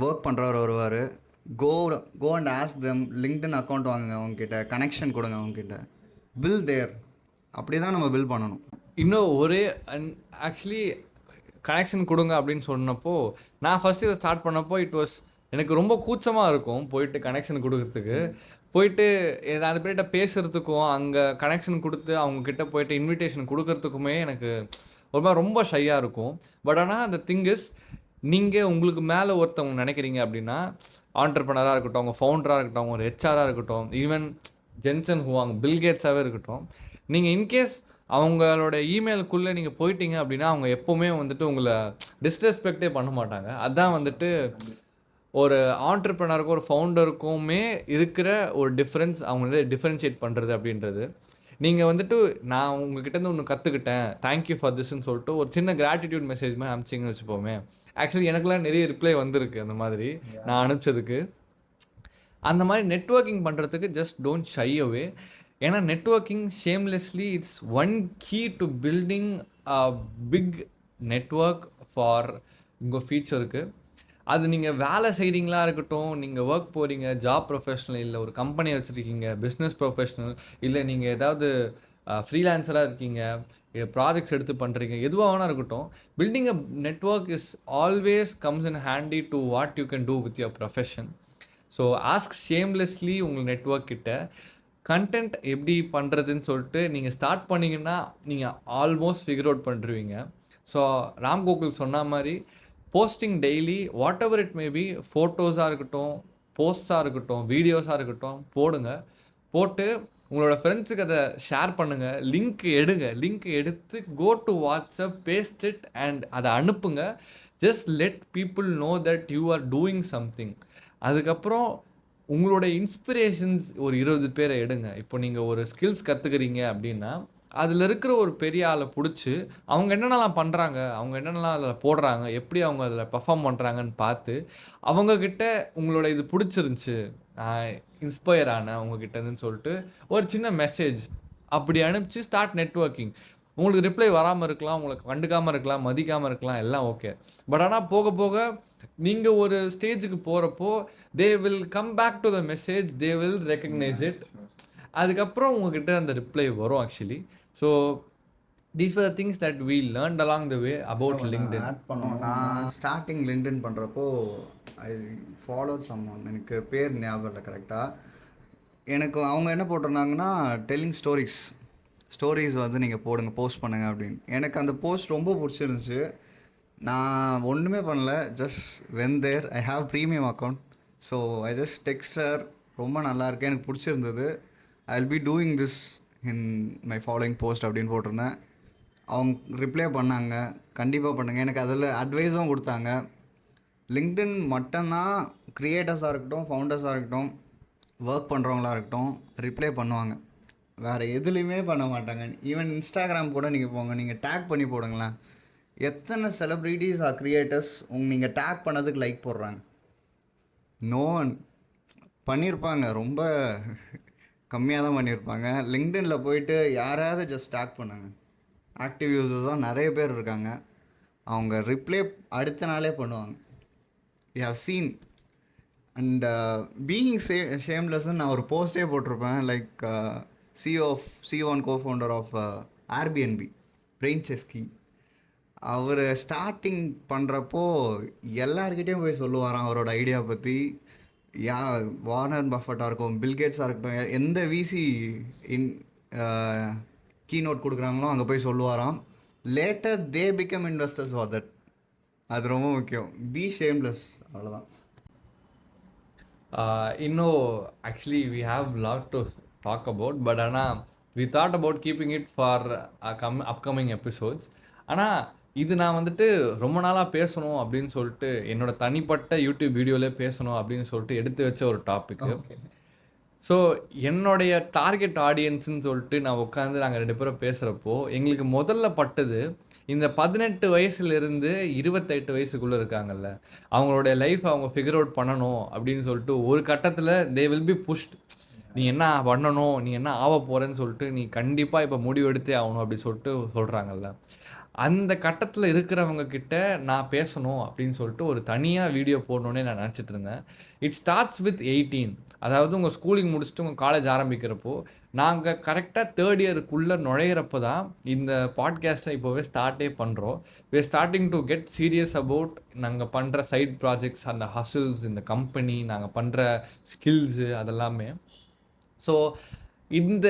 ஒர்க் பண்ணுறவர் வருவார். Go and ask them. LinkedIn account வாங்குங்க அவங்கக்கிட்ட, கனெக்ஷன் கொடுங்க அவங்கக்கிட்ட. Fill there. அப்படி தான் நம்ம பில் பண்ணணும். இன்னும் ஒரே ஆக்சுவலி கனெக்ஷன் கொடுங்க அப்படின்னு சொன்னப்போ, நான் ஃபஸ்ட்டு இதை ஸ்டார்ட் பண்ணப்போ எனக்கு ரொம்ப கூச்சமாக இருக்கும் போயிட்டு கனெக்ஷன் கொடுக்கறதுக்கு. போயிட்டு 4 பேர்கிட்ட பேசுகிறதுக்கும், அங்கே கனெக்ஷன் கொடுத்து அவங்கக்கிட்ட போயிட்டு இன்விடேஷன் கொடுக்கறதுக்குமே எனக்கு ரொம்ப ஷையாக இருக்கும். பட் ஆனால் அந்த திங் இஸ், நீங்கள் உங்களுக்கு மேலே ஒருத்தவங்க நினைக்கிறீங்க அப்படின்னா, ஆண்டர்ப்ரனராக இருக்கட்டும், அவங்க ஃபவுண்டராக இருக்கட்டும், ஒரு ஹெச்ஆராக இருக்கட்டும், ஈவன் ஜென்சன் ஹுவாங், பில்கேட்ஸாகவே இருக்கட்டும், நீங்கள் இன்கேஸ் அவங்களோட இமெயிலுக்குள்ளே நீங்கள் போயிட்டீங்க அப்படின்னா, அவங்க எப்போவுமே வந்துட்டு உங்களை டிஸ்ரெஸ்பெக்டே பண்ண மாட்டாங்க. அதுதான் வந்துட்டு ஒரு ஆண்டர்ப்ரனருக்கும் ஒரு ஃபவுண்டருக்குமே இருக்கிற ஒரு டிஃப்ரென்ஸ், அவங்கள டிஃப்ரென்ஷியேட் பண்ணுறது அப்படின்றது. நீங்கள் வந்துட்டு நான் உங்ககிட்டேருந்து ஒன்று கற்றுக்கிட்டேன், தேங்க்யூ ஃபார் திஸ்ன்னு சொல்லிட்டு ஒரு சின்ன கிராட்டிடியூட் மெசேஜ் மாதிரி அனுப்பிச்சிங்கன்னு வச்சுப்போமே. ஆக்சுவலி எனக்குலாம் நிறைய ரிப்ளை வந்திருக்கு அந்த மாதிரி நான் அனுப்பிச்சதுக்கு. அந்த மாதிரி நெட்வொர்க்கிங் பண்ணுறதுக்கு ஜஸ்ட் டோன்ட் ஷை அவே. ஏன்னா networking shamelessly it's one key to building a big network for உங்கள் ஃபியூச்சருக்கு. அது நீங்கள் வேலை செய்கிறீங்களா இருக்கட்டும், நீங்கள் ஒர்க் போகிறீங்க, ஜாப் ப்ரொஃபஷனல், இல்லை ஒரு கம்பெனி வச்சுருக்கீங்க, பிஸ்னஸ் ப்ரொஃபஷனல், இல்லை நீங்கள் ஏதாவது ஃப்ரீலான்சராக இருக்கீங்க, ப்ராஜெக்ட்ஸ் எடுத்து பண்ணுறீங்க, எதுவாக வேணா இருக்கட்டும், building a network is always comes in handy to what you can do with your profession. So ask shamelessly உங்கள் நெட்வொர்க் கிட்ட கண்டென்ட் எப்படி பண்ணுறதுன்னு சொல்லிட்டு நீங்கள் ஸ்டார்ட் பண்ணிங்கன்னா நீங்கள் ஆல்மோஸ்ட் ஃபிகர் அவுட் பண்ணிடுவீங்க. ஸோ ராம் கோகுல் சொன்ன மாதிரி posting daily, whatever it may be, ஃபோட்டோஸாக இருக்கட்டும், போஸ்ட்டாக இருக்கட்டும், வீடியோஸாக இருக்கட்டும், போட்டு உங்களோட ஃப்ரெண்ட்ஸுக்கு அதை ஷேர் பண்ணுங்கள். லிங்க் எடுத்து go to WhatsApp, paste it and அதை அனுப்புங்க. Just let people know that you are doing something. அதுக்கப்புறம் உங்களோட இன்ஸ்பிரேஷன்ஸ் ஒரு 20 பேரை எடுங்க. இப்போ நீங்கள் ஒரு ஸ்கில்ஸ் கற்றுக்கிறீங்க அப்படின்னா, அதில் இருக்கிற ஒரு பெரிய ஆளை பிடிச்சி அவங்க என்னென்னலாம் பண்ணுறாங்க, அவங்க என்னென்னலாம் அதில் போடுறாங்க, எப்படி அவங்க அதில் பர்ஃபார்ம் பண்ணுறாங்கன்னு பார்த்து, அவங்கக்கிட்ட உங்களோட இது பிடிச்சிருந்துச்சி, இன்ஸ்பயர் ஆனேன் உங்ககிட்டன்னு சொல்லிட்டு ஒரு சின்ன மெசேஜ் அப்படி அனுப்பிச்சு ஸ்டார்ட் நெட்வொர்க்கிங். உங்களுக்கு ரிப்ளை வராமல் இருக்கலாம், உங்களுக்கு கண்டுக்காமல் இருக்கலாம், மதிக்காமல் இருக்கலாம், எல்லாம் ஓகே. பட் ஆனால் போக போக நீங்கள் ஒரு ஸ்டேஜுக்கு போகிறப்போ they will come back to the message, they will recognise it. அதுக்கப்புறம் உங்ககிட்ட அந்த ரிப்ளை வரும் actually. So these are the things that we learned along the way about LinkedIn. Add பண்ணோம். நான் ஸ்டார்டிங் லிங்க்டின் பண்ணுறப்போ ஐ ஃபாலோட் சம்மன், எனக்கு பேர் ஞாபகம் இல்லை கரெக்டாக. எனக்கு அவங்க என்ன போட்டிருந்தாங்கன்னா, டெல்லிங் ஸ்டோரிஸ் வந்து நீங்கள் போடுங்க, போஸ்ட் பண்ணுங்கள் அப்படின்னு. எனக்கு அந்த போஸ்ட் ரொம்ப பிடிச்சிருந்துச்சி. நான் ஒன்றுமே பண்ணல, just when there. I have premium account. So I just texted, ரொம்ப நல்லாயிருக்கு, எனக்கு பிடிச்சிருந்தது, I will be doing this in my following post அப்படின்னு போட்டிருந்தேன். அவங்க ரிப்ளை பண்ணாங்க, கண்டிப்பாக பண்ணுங்கள். எனக்கு அதில் அட்வைஸும் கொடுத்தாங்க. லிங்க்டின் மட்டும்தான் க்ரியேட்டர்ஸாக இருக்கட்டும், ஃபவுண்டர்ஸாக இருக்கட்டும், ஒர்க் பண்ணுறவங்களா இருக்கட்டும் ரிப்ளை பண்ணுவாங்க. வேறு எதுலேயுமே பண்ண மாட்டாங்க. ஈவன் இன்ஸ்டாகிராம் கூட நீங்கள் போங்க, நீங்கள் டேக் பண்ணி போடுங்களேன், எத்தனை செலிப்ரிட்டிஸ் ஆர் கிரியேட்டர்ஸ் நீங்கள் டேக் பண்ணதுக்கு லைக் போடுறாங்க? No one. பண்ணியிருப்பாங்க, ரொம்ப கம்மியாக தான் பண்ணியிருப்பாங்க. லிங்க்டின்ல போயிட்டு யாராவது ஜஸ்ட் டேக் பண்ணுங்க. ஆக்டிவ் யூசர்ஸ் தான் நிறைய பேர் இருக்காங்க. அவங்க ரிப்ளை அடுத்த நாளே பண்ணுவாங்க. We have seen. And being ஷேம்லெஸ்ன்னு நான் ஒரு போஸ்டே போட்டிருப்பேன். Like CEO and cofounder of Airbnb, Brian Chesky. அவர் ஸ்டார்டிங் பண்ணுறப்போ எல்லார்கிட்டேயும் போய் சொல்லுவாராம் அவரோட ஐடியா பற்றி. வார்னர் பஃபட்டாக இருக்கும், பில்கேட்ஸாக இருக்கட்டும், எந்த விசி இன் கீ நோட் கொடுக்குறாங்களோ அங்கே போய் சொல்லுவாராம். Later they become investors for that. அது ரொம்ப முக்கியம். பி ஷேம்லெஸ், அவ்வளோதான். இன்னும் actually we have lot to talk about, but ஆனால் we thought about keeping it for upcoming episodes. ஆனால் இது நான் வந்துட்டு ரொம்ப நாளாக பேசணும் அப்படின்னு சொல்லிட்டு என்னோட தனிப்பட்ட யூடியூப் வீடியோவிலே பேசணும் அப்படின்னு சொல்லிட்டு எடுத்து வச்ச ஒரு டாப்பிக்கு. ஸோ என்னுடைய டார்கெட் ஆடியன்ஸுன்னு சொல்லிட்டு நான் உட்காந்து நாங்கள் 2 பேரும் பேசுகிறப்போ எங்களுக்கு முதல்ல பட்டது, இந்த 18 வயசுலேருந்து 28 வயசுக்குள்ளே இருக்காங்கல்ல, அவங்களுடைய லைஃப் அவங்க ஃபிகர் அவுட் பண்ணணும் அப்படின்னு சொல்லிட்டு ஒரு கட்டத்தில் தே வில் பி புஷ்ட். நீ என்ன பண்ணணும், நீ என்ன ஆக போகிறேன்னு சொல்லிட்டு நீ கண்டிப்பாக இப்போ முடிவு எடுத்தே ஆகணும் அப்படின்னு சொல்லிட்டு சொல்கிறாங்கல்ல. அந்த கட்டத்தில் இருக்கிறவங்க கிட்ட நான் பேசணும் அப்படின்னு சொல்லிட்டு ஒரு தனியாக வீடியோ போடணுன்னே நான் நினச்சிட்டு இருந்தேன். It starts with 18. அதாவது உங்கள் ஸ்கூலிங் முடிச்சுட்டு உங்கள் காலேஜ் ஆரம்பிக்கிறப்போ நாங்கள் கரெக்டாக 3rd இயருக்குள்ளே நுழையிறப்போ தான் இந்த பாட்காஸ்ட்டை இப்போவே ஸ்டார்ட்டே பண்ணுறோம். We are starting to get serious about நாங்கள் பண்ணுற சைட் ப்ராஜெக்ட்ஸ், அந்த ஹசில்ஸ், இந்த கம்பெனி, நாங்கள் பண்ணுற ஸ்கில்ஸு அதெல்லாமே. ஸோ இந்த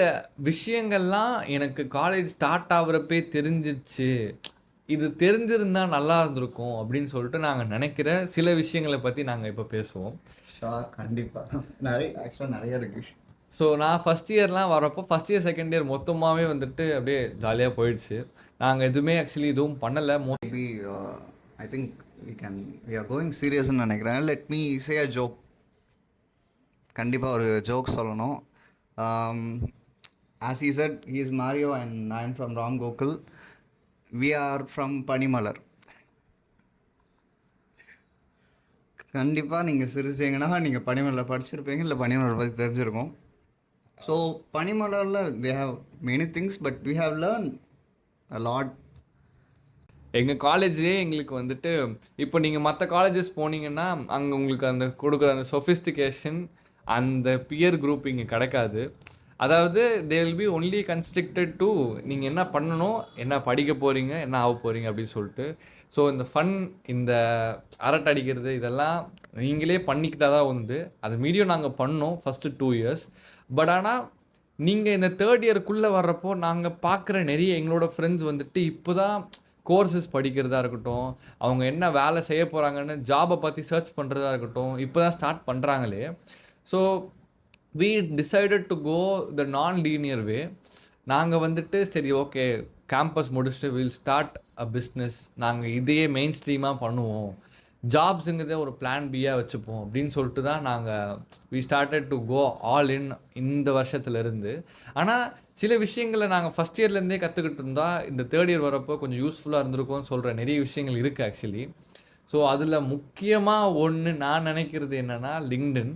விஷயங்கள்லாம் எனக்கு காலேஜ் ஸ்டார்ட் ஆகுறப்பே தெரிஞ்சிச்சு. இது தெரிஞ்சிருந்தால் நல்லா இருந்திருக்கும் அப்படின்னு சொல்லிட்டு நாங்கள் நினைக்கிற சில விஷயங்களை பற்றி நாங்கள் இப்போ பேசுவோம். கண்டிப்பாக நிறைய இருக்குது. ஸோ நான் ஃபஸ்ட் இயர்லாம் வரப்போ ஃபஸ்ட் இயர் செகண்ட் இயர் மொத்தமாகவே வந்துட்டு அப்படியே ஜாலியாக போயிடுச்சு. நாங்கள் எதுவுமே ஆக்சுவலி எதுவும் பண்ணலை. Maybe I think we are going சீரியஸ்ன்னு நினைக்கிறேன். Let me say a joke. கண்டிப்பாக ஒரு ஜோக் சொல்லணும். As he said, he is Mario and I am from Ram Gokul. We are from Panimalar. கண்டிப்பாக நீங்கள் சிரிச்சிங்கன்னா நீங்கள் பனிமலர் படிச்சிருப்பீங்க, இல்லை பனிமலர் பற்றி தெரிஞ்சிருக்கும். ஸோ பனிமலரில் they have many things, but we have learn a lot. எங்கள் காலேஜ்லேயே எங்களுக்கு வந்துட்டு இப்போ நீங்கள் மற்ற காலேஜஸ் போனீங்கன்னா அங்கே உங்களுக்கு அந்த கொடுக்குற அந்த சொஃபிஸ்டிகேஷன், அந்த பியர் குரூப் இங்கே கிடைக்காது. அதாவது they will be only constricted to நீங்கள் என்ன பண்ணணும், என்ன படிக்க போகிறீங்க, என்ன ஆக போகிறீங்க அப்படின்னு சொல்லிட்டு. ஸோ இந்த ஃபன், இந்த அரட்டை அடிக்கிறது இதெல்லாம் நீங்களே பண்ணிக்கிட்டால் தான் உண்டு. அது மீடியம் நாங்கள் பண்ணோம் ஃபஸ்ட்டு 2 years. பட் ஆனால் நீங்கள் இந்த 3rd இயருக்குள்ளே வர்றப்போ நாங்கள் பார்க்குற நிறைய எங்களோட ஃப்ரெண்ட்ஸ் வந்துட்டு இப்போ தான் கோர்சஸ் படிக்கிறதா இருக்கட்டும், அவங்க என்ன வேலை செய்ய போகிறாங்கன்னு ஜாபை பற்றி சர்ச் பண்ணுறதா இருக்கட்டும், இப்போ தான் ஸ்டார்ட் பண்ணுறாங்களே. So we decided to go the non-linear way. நாங்கள் வந்துட்டு சரி ஓகே கேம்பஸ் முடிச்சுட்டு வில் ஸ்டார்ட் அ பிஸ்னஸ், நாங்கள் இதையே மெயின் ஸ்ட்ரீமாக பண்ணுவோம், ஜாப்ஸுங்கிறதே ஒரு பிளான் பியாக வச்சுப்போம் அப்படின்னு சொல்லிட்டு தான் நாங்கள் we started to go all in இந்த வருஷத்துலேருந்து. ஆனால் சில விஷயங்களை நாங்கள் ஃபஸ்ட் இயர்லேருந்தே கற்றுக்கிட்டு இருந்தால் இந்த 3rd year வரப்போ கொஞ்சம் யூஸ்ஃபுல்லாக இருந்திருக்கும்னு சொல்கிற நிறைய விஷயங்கள் இருக்குது ஆக்சுவலி. ஸோ அதில் முக்கியமாக ஒன்று நான் நினைக்கிறது என்னென்னா, லிங்க்டின்.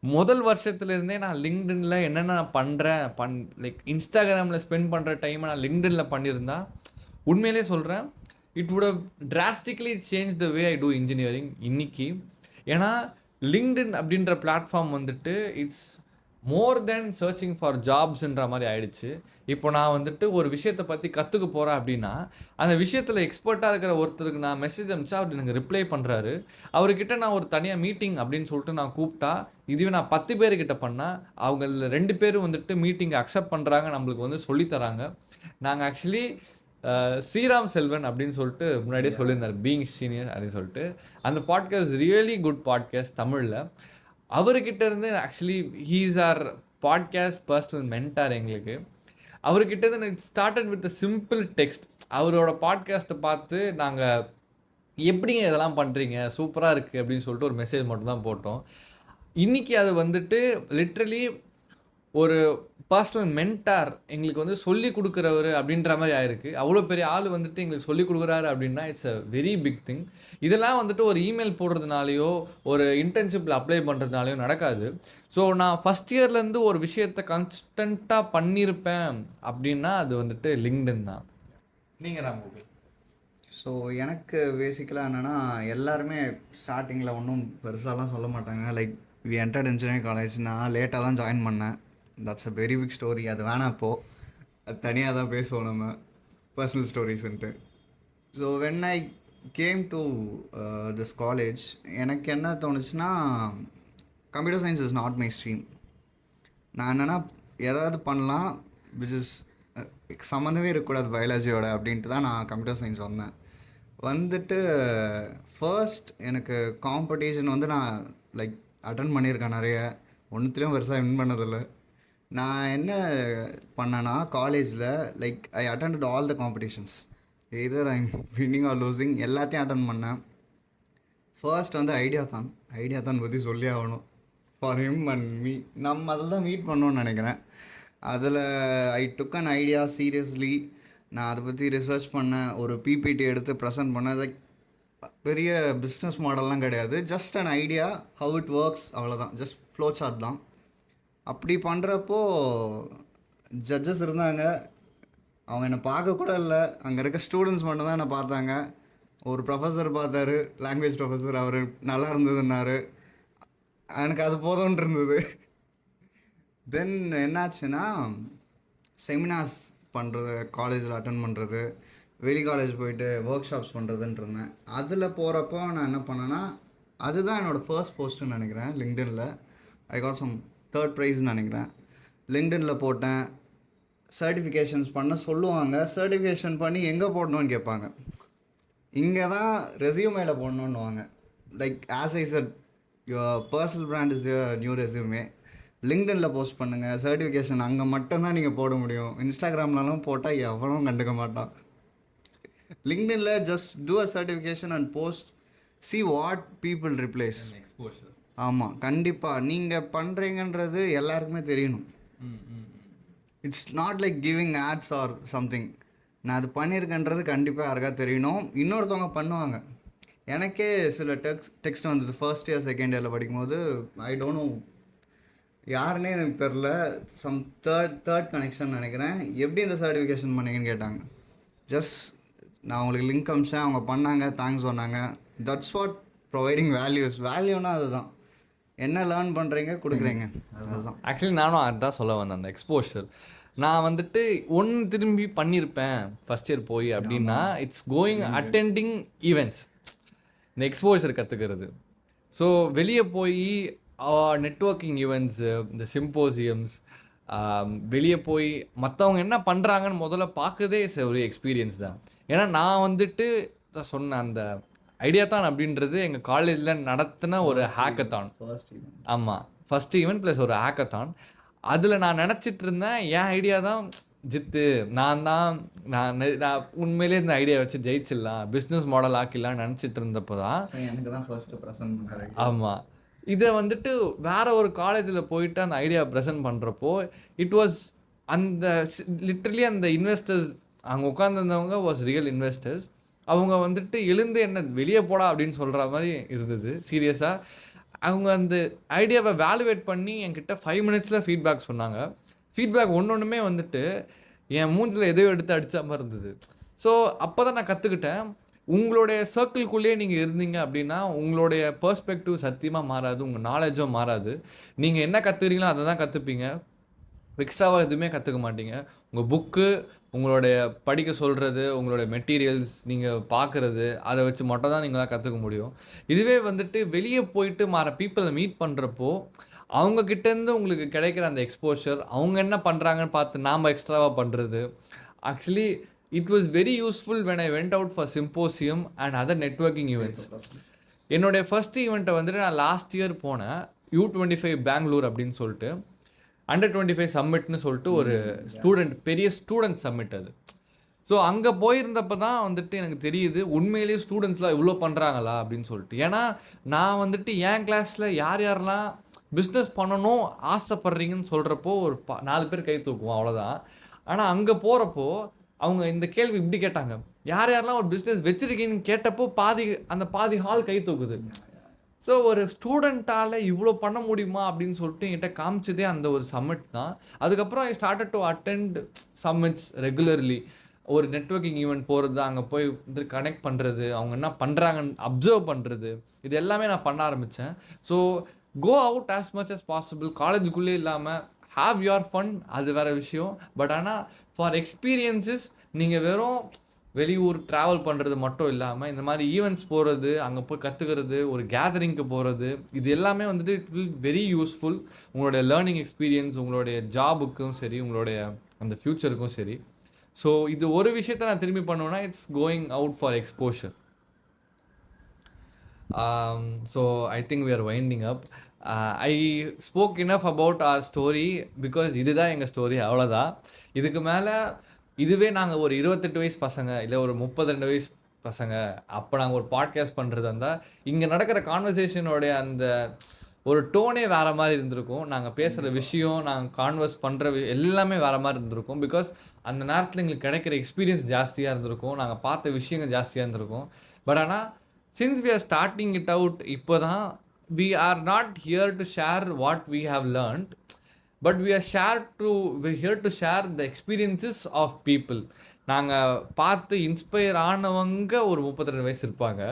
முதல் வருஷத்துலேருந்தே நான் லிங்க்டின்ல என்னென்ன நான் பண்ணுறேன், லைக் இன்ஸ்டாகிராமில் ஸ்பெண்ட் பண்ணுற டைமை நான் லிங்க்டின்ல பண்ணியிருந்தா உண்மையிலே சொல்கிறேன், it would have drastically change the way I do engineering இன்னைக்கு. ஏன்னா லிங்க்டின் அப்படின்ற பிளாட்ஃபார்ம் வந்துட்டு it's more then searching for ஜாப்ஸ்ன்ற மாதிரி ஆயிடுச்சு. இப்போ நான் வந்துட்டு ஒரு விஷயத்தை பற்றி கற்றுக்க போகிறேன் அப்படின்னா அந்த விஷயத்தில் எக்ஸ்பர்ட்டாக இருக்கிற ஒருத்தருக்கு நான் மெசேஜ் அனுப்பிச்சா அவர் எனக்கு ரிப்ளை பண்ணுறாரு. அவர்கிட்ட நான் ஒரு தனியாக மீட்டிங் அப்படின்னு சொல்லிட்டு நான் கூப்பிட்டா, இதுவே நான் 10 பேர்கிட்ட பண்ணால் அவங்க 2 பேரும் வந்துட்டு மீட்டிங்கை அக்செப்ட் பண்ணுறாங்க, நம்மளுக்கு வந்து சொல்லித்தராங்க. நாங்கள் ஆக்சுவலி ஸ்ரீராம் செல்வன் அப்படின்னு சொல்லிட்டு முன்னாடியே சொல்லியிருந்தார், பீயிங் சீனியர் அப்படின்னு சொல்லிட்டு. அந்த பாட்காஸ்ட் ரியலி குட் பாட்காஸ்ட் தமிழில். அவர்கிட்ட இருந்து actually he's our podcast personal mentor எங்களுக்கு. அவர்கிட்ட இருந்து it started with simple text. அவரோட பாட்காஸ்ட்டை பார்த்து நாங்கள் எப்படிங்க இதெல்லாம் பண்ணுறீங்க, சூப்பராக இருக்குது அப்படின்னு சொல்லிட்டு ஒரு மெசேஜ் மட்டும் தான் போட்டோம். இன்றைக்கி அது வந்துட்டு லிட்ரலி ஒரு பர்சனல் மென்டார் எங்களுக்கு வந்து சொல்லிக் கொடுக்குறவர் அப்படின்ற மாதிரி ஆயிருக்கு. அவ்வளோ பெரிய ஆள் வந்துட்டு எங்களுக்கு சொல்லிக் கொடுக்குறாரு அப்படின்னா it's a very big thing. இதெல்லாம் வந்துட்டு ஒரு இமெயில் போடுறதுனாலையோ ஒரு இன்டர்ன்ஷிப்பில் அப்ளை பண்ணுறதுனாலையோ நடக்காது. ஸோ நான் ஃபஸ்ட் இயர்லேருந்து ஒரு விஷயத்தை கன்ஸ்டண்ட்டாக பண்ணியிருப்பேன் அப்படின்னா அது வந்துட்டு லிங்க்டின் தான். நீங்கள் ராம்கோபால்? ஸோ எனக்கு பேசிக்கலாக என்னென்னா, எல்லாருமே ஸ்டார்டிங்கில் ஒன்றும் பெருசாலாம் சொல்ல மாட்டாங்க. Like we entered engineering college. நான் லேட்டாக தான் ஜாயின் பண்ணேன். That's a very big story. அது வேணாம் இப்போது, அது தனியாக தான் பேசுவோம் நம்ம, பர்சனல் ஸ்டோரிஸ்ன்ட்டு. So when I came to this college, எனக்கு என்ன தோணுச்சுன்னா, computer science is not my stream. நான் என்னென்னா ஏதாவது பண்ணலாம் விச் இஸ் சம்மந்தமே இருக்கக்கூடாது பயாலஜியோட அப்படின்ட்டு தான் நான் கம்ப்யூட்டர் சயின்ஸ் வந்தேன். வந்துட்டு ஃபர்ஸ்ட் எனக்கு காம்படிஷன் வந்து நான் லைக் அட்டன் பண்ணியிருக்கேன் நிறைய. ஒன்றுத்துலேயும் பெருசாக வின் பண்ணதில்லை. நான் என்ன பண்ணேன்னா, காலேஜில் like I attended all the competitions. Either I'm winning are losing, எல்லாத்தையும் அட்டன் பண்ணேன். ஃபர்ஸ்ட் வந்து ஐடியா தான் பற்றி சொல்லி ஆகணும். ஃபார் ஹிம் அண்ட் மீ, நம்ம அதில் தான் மீட் பண்ணோன்னு நினைக்கிறேன். அதில் ஐ டுக் அன் ஐடியா சீரியஸ்லி. நான் அதை பற்றி ரிசர்ச் பண்ணேன், ஒரு பிபிடி எடுத்து ப்ரெசென்ட் பண்ணேன். லைக் பெரிய பிஸ்னஸ் மாடல்லாம் கிடையாது, just an idea, how it works, அவ்வளோதான். ஜஸ்ட் ஃப்ளோ சார்ட் தான். அப்படி பண்ணுறப்போ ஜட்ஜஸ் இருந்தாங்க. அவங்க என்னை பார்க்கக்கூட இல்லை, அங்கே இருக்க ஸ்டூடெண்ட்ஸ் மட்டும் தான் என்னை பார்த்தாங்க. ஒரு ப்ரொஃபஸர் பார்த்தாரு, லாங்குவேஜ் ப்ரொஃபஸர். அவர் நல்லா இருந்ததுன்னாரு. எனக்கு அது போதும்னு இருந்தது. தென் என்னாச்சுன்னா, செமினார்ஸ் பண்ணுறது, காலேஜில் அட்டன் பண்ணுறது, வெளி காலேஜ் போயிட்டு ஒர்க் ஷாப்ஸ் பண்ணுறதுன்னு இருந்தேன். அதில் போகிறப்போ நான் என்ன பண்ணேன்னா, அதுதான் என்னோடய ஃபர்ஸ்ட் போஸ்ட்டுன்னு நினைக்கிறேன் லிங்க்டின்ல. ஐ காட் சம் 3rd ப்ரைஸ்ன்னு நினைக்கிறேன். லிங்க்டின்ல போட்டேன். சர்டிஃபிகேஷன்ஸ் பண்ண சொல்லுவாங்க. சர்டிஃபிகேஷன் பண்ணி எங்கே போடணும்னு கேட்பாங்க. இங்கே தான் ரெஸ்யூமேல போடணுன்னுவாங்க. Like as I said, your personal brand is your new resume. லிங்க்டின்ல போஸ்ட் பண்ணுங்கள். சர்டிஃபிகேஷன் அங்கே மட்டும்தான் நீங்கள் போட முடியும். இன்ஸ்டாகிராம்லலாம் போட்டால் எவனும் கண்டுக்க மாட்டான். லிங்க்டின்ல just do a certification and post, see what people replies. Exposure. ஆமாம், கண்டிப்பாக நீங்கள் பண்ணுறீங்கன்றது எல்லாருக்குமே தெரியணும். It's not like giving ads or something. நான் அது பண்ணியிருக்கேன்றது கண்டிப்பாக யாருக்கா தெரியணும். இன்னொருத்தவங்க பண்ணுவாங்க. எனக்கே சில டெக்ஸ்ட் வந்தது ஃபர்ஸ்ட் இயர் செகண்ட் இயரில் படிக்கும்போது. ஐ டோன்ட் நோ யாருன்னே எனக்கு தெரில. சம் தேர்ட் கனெக்ஷன் நினைக்கிறேன். எப்படி இந்த சர்டிஃபிகேஷன் பண்ணீங்கன்னு கேட்டாங்க. ஜஸ்ட் நான் உங்களுக்கு லிங்க் அமிச்சேன், அவங்க பண்ணாங்க, தேங்க்ஸ் சொன்னாங்க. தட்ஸ் வாட் ப்ரொவைடிங் வேல்யூனா அதுதான். என்ன லேர்ன் பண்ணுறீங்க, கொடுக்குறீங்க, அதுதான். ஆக்சுவலி நானும் அதுதான் சொல்ல வந்தேன். அந்த எக்ஸ்போஷர் நான் வந்துட்டு ஒன்று திரும்பி பண்ணியிருப்பேன் ஃபஸ்ட் இயர் போய் அப்படின்னா, இட்ஸ் கோயிங் அட்டெண்டிங் ஈவெண்ட்ஸ். இந்த எக்ஸ்போஷர் கற்றுக்கிறது. ஸோ வெளியே போய் நெட்வொர்க்கிங் ஈவெண்ட்ஸு, இந்த சிம்போசியம்ஸ், வெளியே போய் மற்றவங்க என்ன பண்ணுறாங்கன்னு முதல்ல பார்க்கதே ஒரு எக்ஸ்பீரியன்ஸ் தான். ஏன்னா நான் வந்துட்டு சொன்ன அந்த ஐடியா தான் அப்படின்றது எங்கள் காலேஜில் நடத்தின ஒரு ஹேக்கத்தான். ஆமாம், ஃபஸ்ட் ஈவெண்ட் ப்ளஸ் ஒரு ஹேக்கத்தான். அதில் நான் நினச்சிட்டு இருந்தேன், என் ஐடியா தான் ஜித்து, நான் உண்மையிலே இந்த ஐடியா வச்சு ஜெயிச்சிடலாம், பிஸ்னஸ் மாடல் ஆக்கிடலாம்னு நினச்சிட்டு இருந்தப்போ தான் எனக்கு தான் ஃபர்ஸ்ட்டு ப்ரெசென்ட் பண்ணாரு. ஆமாம், இதை வந்துட்டு வேறு ஒரு காலேஜில் போயிட்டு அந்த ஐடியா ப்ரெசென்ட் பண்ணுறப்போ இட் வாஸ் அந்த லிட்ரலி அந்த இன்வெஸ்டர்ஸ் அங்கே உட்காந்துருந்தவங்க வாஸ் ரியல் இன்வெஸ்டர்ஸ். அவங்க வந்துட்டு எழுந்து என்ன வெளியே போடா அப்படின்னு சொல்கிற மாதிரி இருந்தது. சீரியஸாக அவங்க அந்த ஐடியாவை வேல்யூவேட் பண்ணி என்கிட்ட 5 மினிட்ஸில் ஃபீட்பேக் சொன்னாங்க. ஃபீட்பேக் ஒன்றுமே வந்துட்டு என் மூஞ்சில் எதையோ எடுத்து அடித்த மாதிரி இருந்தது. ஸோ அப்போ தான் நான் கற்றுக்கிட்டேன், உங்களுடைய சர்க்கிள்குள்ளேயே நீங்கள் இருந்தீங்க அப்படின்னா உங்களுடைய பெர்ஸ்பெக்டிவ் சத்தியமாக மாறாது, உங்கள் நாலேஜும் மாறாது. நீங்கள் என்ன கற்றுக்கிறீங்களோ அதை தான் கற்றுப்பீங்க, எக்ஸ்ட்ராவாக எதுவுமே கற்றுக்க மாட்டீங்க. உங்கள் புக்கு, உங்களுடைய படிக்க சொல்கிறது, உங்களுடைய மெட்டீரியல்ஸ் நீங்கள் பார்க்குறது, அதை வச்சு மட்டும் தான் நீங்களாம் கற்றுக்க முடியும். இதுவே வந்துட்டு வெளியே போயிட்டு பீப்புளை மீட் பண்ணுறப்போ அவங்கக்கிட்டேருந்து உங்களுக்கு கிடைக்கிற அந்த எக்ஸ்போஷர், அவங்க என்ன பண்ணுறாங்கன்னு பார்த்து நாம் எக்ஸ்ட்ராவாக பண்ணுறது, actually it was very useful when I went out for symposium and other networking events. என்னுடைய ஃபர்ஸ்ட் ஈவெண்ட்டை வந்துட்டு நான் லாஸ்ட் இயர் போனேன், U25 பெங்களூர் அப்படின்னு சொல்லிட்டு, Under 25 சம்மிட்னு சொல்லிட்டு ஒரு பெரிய ஸ்டூடெண்ட் சம்மிட் அது. ஸோ அங்கே போயிருந்தப்போ தான் வந்துட்டு எனக்கு தெரியுது உண்மையிலேயே ஸ்டூடெண்ட்ஸ்லாம் இவ்வளோ பண்ணுறாங்களா அப்படின்னு சொல்லிட்டு. ஏன்னா நான் வந்துட்டு என் கிளாஸில் யாரெல்லாம் பிஸ்னஸ் பண்ணணும் ஆசைப்படுறீங்கன்னு சொல்கிறப்போ ஒரு 4 பேர் கை தூக்குவோம், அவ்வளோதான். ஆனால் அங்கே போகிறப்போ அவங்க இந்த கேள்வி இப்படி கேட்டாங்க, யார் யாரெல்லாம் ஒரு பிஸ்னஸ் வச்சுருக்கீங்கன்னு கேட்டப்போ பாதி ஹால் கை தூக்குது. ஸோ ஒரு ஸ்டூடெண்ட்டால் இவ்வளோ பண்ண முடியுமா அப்படின்னு சொல்லிட்டு என்கிட்ட காமிச்சதே அந்த ஒரு சம்மிட் தான். அதுக்கப்புறம் I started to attend summits regularly. ஒரு நெட்வொர்க்கிங் ஈவெண்ட் போகிறது, அங்கே போய் வந்து கனெக்ட் பண்ணுறது, அவங்க என்ன பண்ணுறாங்கன்னு அப்சர்வ் பண்ணுறது, இது எல்லாமே நான் பண்ண ஆரம்பித்தேன். So go out as much as possible. காலேஜுக்குள்ளே இல்லாமல் ஹாவ் யுவர் ஃபன், அது வேறு விஷயம். பட் ஆனால் ஃபார் எக்ஸ்பீரியன்ஸஸ் நீங்கள் வெறும் வெளியூர் ட்ராவல் பண்ணுறது மட்டும் இல்லாமல் இந்த மாதிரி ஈவெண்ட்ஸ் போகிறது, அங்கே போய் கற்றுக்கிறது, ஒரு கேதரிங்க்கு போகிறது, இது எல்லாமே வந்துட்டு இட் வில் வெரி யூஸ்ஃபுல். உங்களுடைய லேர்னிங் எக்ஸ்பீரியன்ஸ், உங்களுடைய ஜாபுக்கும் சரி, உங்களுடைய அந்த ஃப்யூச்சருக்கும் சரி. ஸோ இது ஒரு விஷயத்தை நான் திரும்பி பண்ணுவேன்னா it's going out for exposure. So I think we are winding up. I spoke enough about our story because இதுதான் எங்கள் ஸ்டோரி, அவ்வளோதான். இதுக்கு மேலே இதுவே நாங்கள் ஒரு 28 வயசு பசங்க இல்லை ஒரு 32 வயசு பசங்க அப்போ நாங்கள் ஒரு பாட்காஸ்ட் பண்ணுறது இருந்தால் இங்கே நடக்கிற கான்வர்சேஷனோடைய அந்த ஒரு டோனே வேறு மாதிரி இருந்திருக்கும். நாங்கள் பேசுகிற விஷயம், நாங்கள் கான்வர்ஸ் பண்ணுற எல்லாமே வேறு மாதிரி இருந்திருக்கும். பிகாஸ் அந்த நேரத்தில் எங்களுக்கு கிடைக்கிற எக்ஸ்பீரியன்ஸ் ஜாஸ்தியாக இருந்திருக்கும், நாங்கள் பார்த்த விஷயங்கள் ஜாஸ்தியாக இருந்திருக்கும். பட் ஆனால் since we are starting it out, இப்போ தான் we are not here to share what we have learned, but we are here to share the experiences of people. நாங்கள் பார்த்து இன்ஸ்பயர் ஆனவங்க ஒரு 32 வயசு இருப்பாங்க,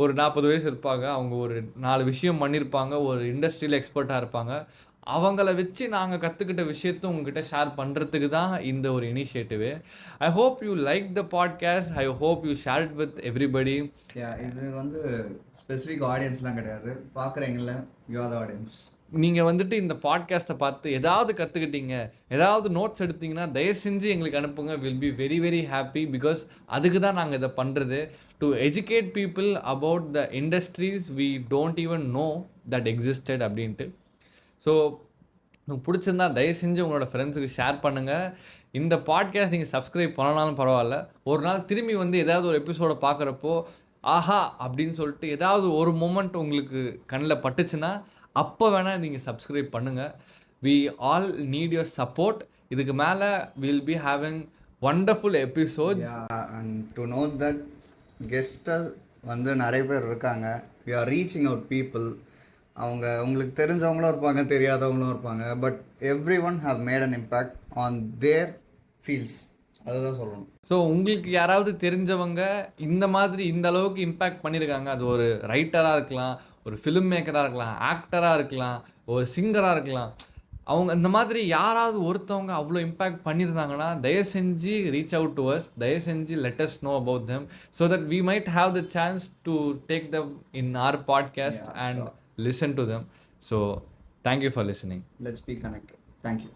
ஒரு 40 வயசு இருப்பாங்க, அவங்க ஒரு 4 விஷயம் பண்ணியிருப்பாங்க, ஒரு இண்டஸ்ட்ரியில் எக்ஸ்பர்ட்டாக இருப்பாங்க. அவங்கள வச்சு நாங்கள் கற்றுக்கிட்ட விஷயத்தை உங்ககிட்ட ஷேர் பண்ணுறதுக்கு தான் இந்த ஒரு initiative. I hope you like the podcast. I hope you share it with everybody. இது வந்து ஸ்பெசிஃபிக் ஆடியன்ஸ்லாம் கிடையாது, பார்க்குறீங்கள யூ ஆர் த ஆடியன்ஸ். நீங்கள் வந்துட்டு இந்த பாட்காஸ்ட்டை பார்த்து ஏதாவது கற்றுக்கிட்டீங்க, ஏதாவது நோட்ஸ் எடுத்தீங்கன்னா தயவு செஞ்சு எங்களுக்கு அனுப்புங்க. Will be very very happy. Because அதுக்கு தான் நாங்கள் இதை பண்ணுறது, to educate people about the industries we don't even know that existed அப்படின்ட்டு. ஸோ உங்களுக்கு பிடிச்சிருந்தா தயவு செஞ்சு உங்களோட ஃப்ரெண்ட்ஸுக்கு ஷேர் பண்ணுங்கள். இந்த பாட்காஸ்ட் நீங்கள் சப்ஸ்கிரைப் பண்ணனாலும் பரவாயில்ல, ஒரு நாள் திரும்பி வந்து ஏதாவது ஒரு எபிசோடை பார்க்குறப்போ ஆஹா அப்படின்னு சொல்லிட்டு ஏதாவது ஒரு மூமெண்ட் உங்களுக்கு கண்ணில் பட்டுச்சுன்னா அப்போ வேணால் நீங்கள் சப்ஸ்கிரைப் பண்ணுங்கள். We all need your support. இதுக்கு மேலே will be having wonderful episodes. And to know that guests வந்து நிறைய பேர் இருக்காங்க. We are reaching out people. அவங்க உங்களுக்கு தெரிஞ்சவங்களும் இருப்பாங்க, தெரியாதவங்களும் இருப்பாங்க. But every one have made an impact on their fields, அதுதான் சொல்லணும். ஸோ உங்களுக்கு யாராவது தெரிஞ்சவங்க இந்த மாதிரி இந்த அளவுக்கு இம்பேக்ட் பண்ணியிருக்காங்க, அது ஒரு ரைட்டராக இருக்கலாம், ஒரு ஃபிலிம் மேக்கராக இருக்கலாம், ஆக்டராக இருக்கலாம், ஒரு சிங்கராக இருக்கலாம், அவங்க இந்த மாதிரி யாராவது ஒருத்தவங்க அவ்வளோ இம்பேக்ட் பண்ணியிருந்தாங்கன்னா தயவு செஞ்சு ரீச் அவுட் டு அஸ். தயவு செஞ்சு let us know about them so that we might have the chance to take them in our podcast and listen to them. So thank you for listening. Let's be connected. Thank you.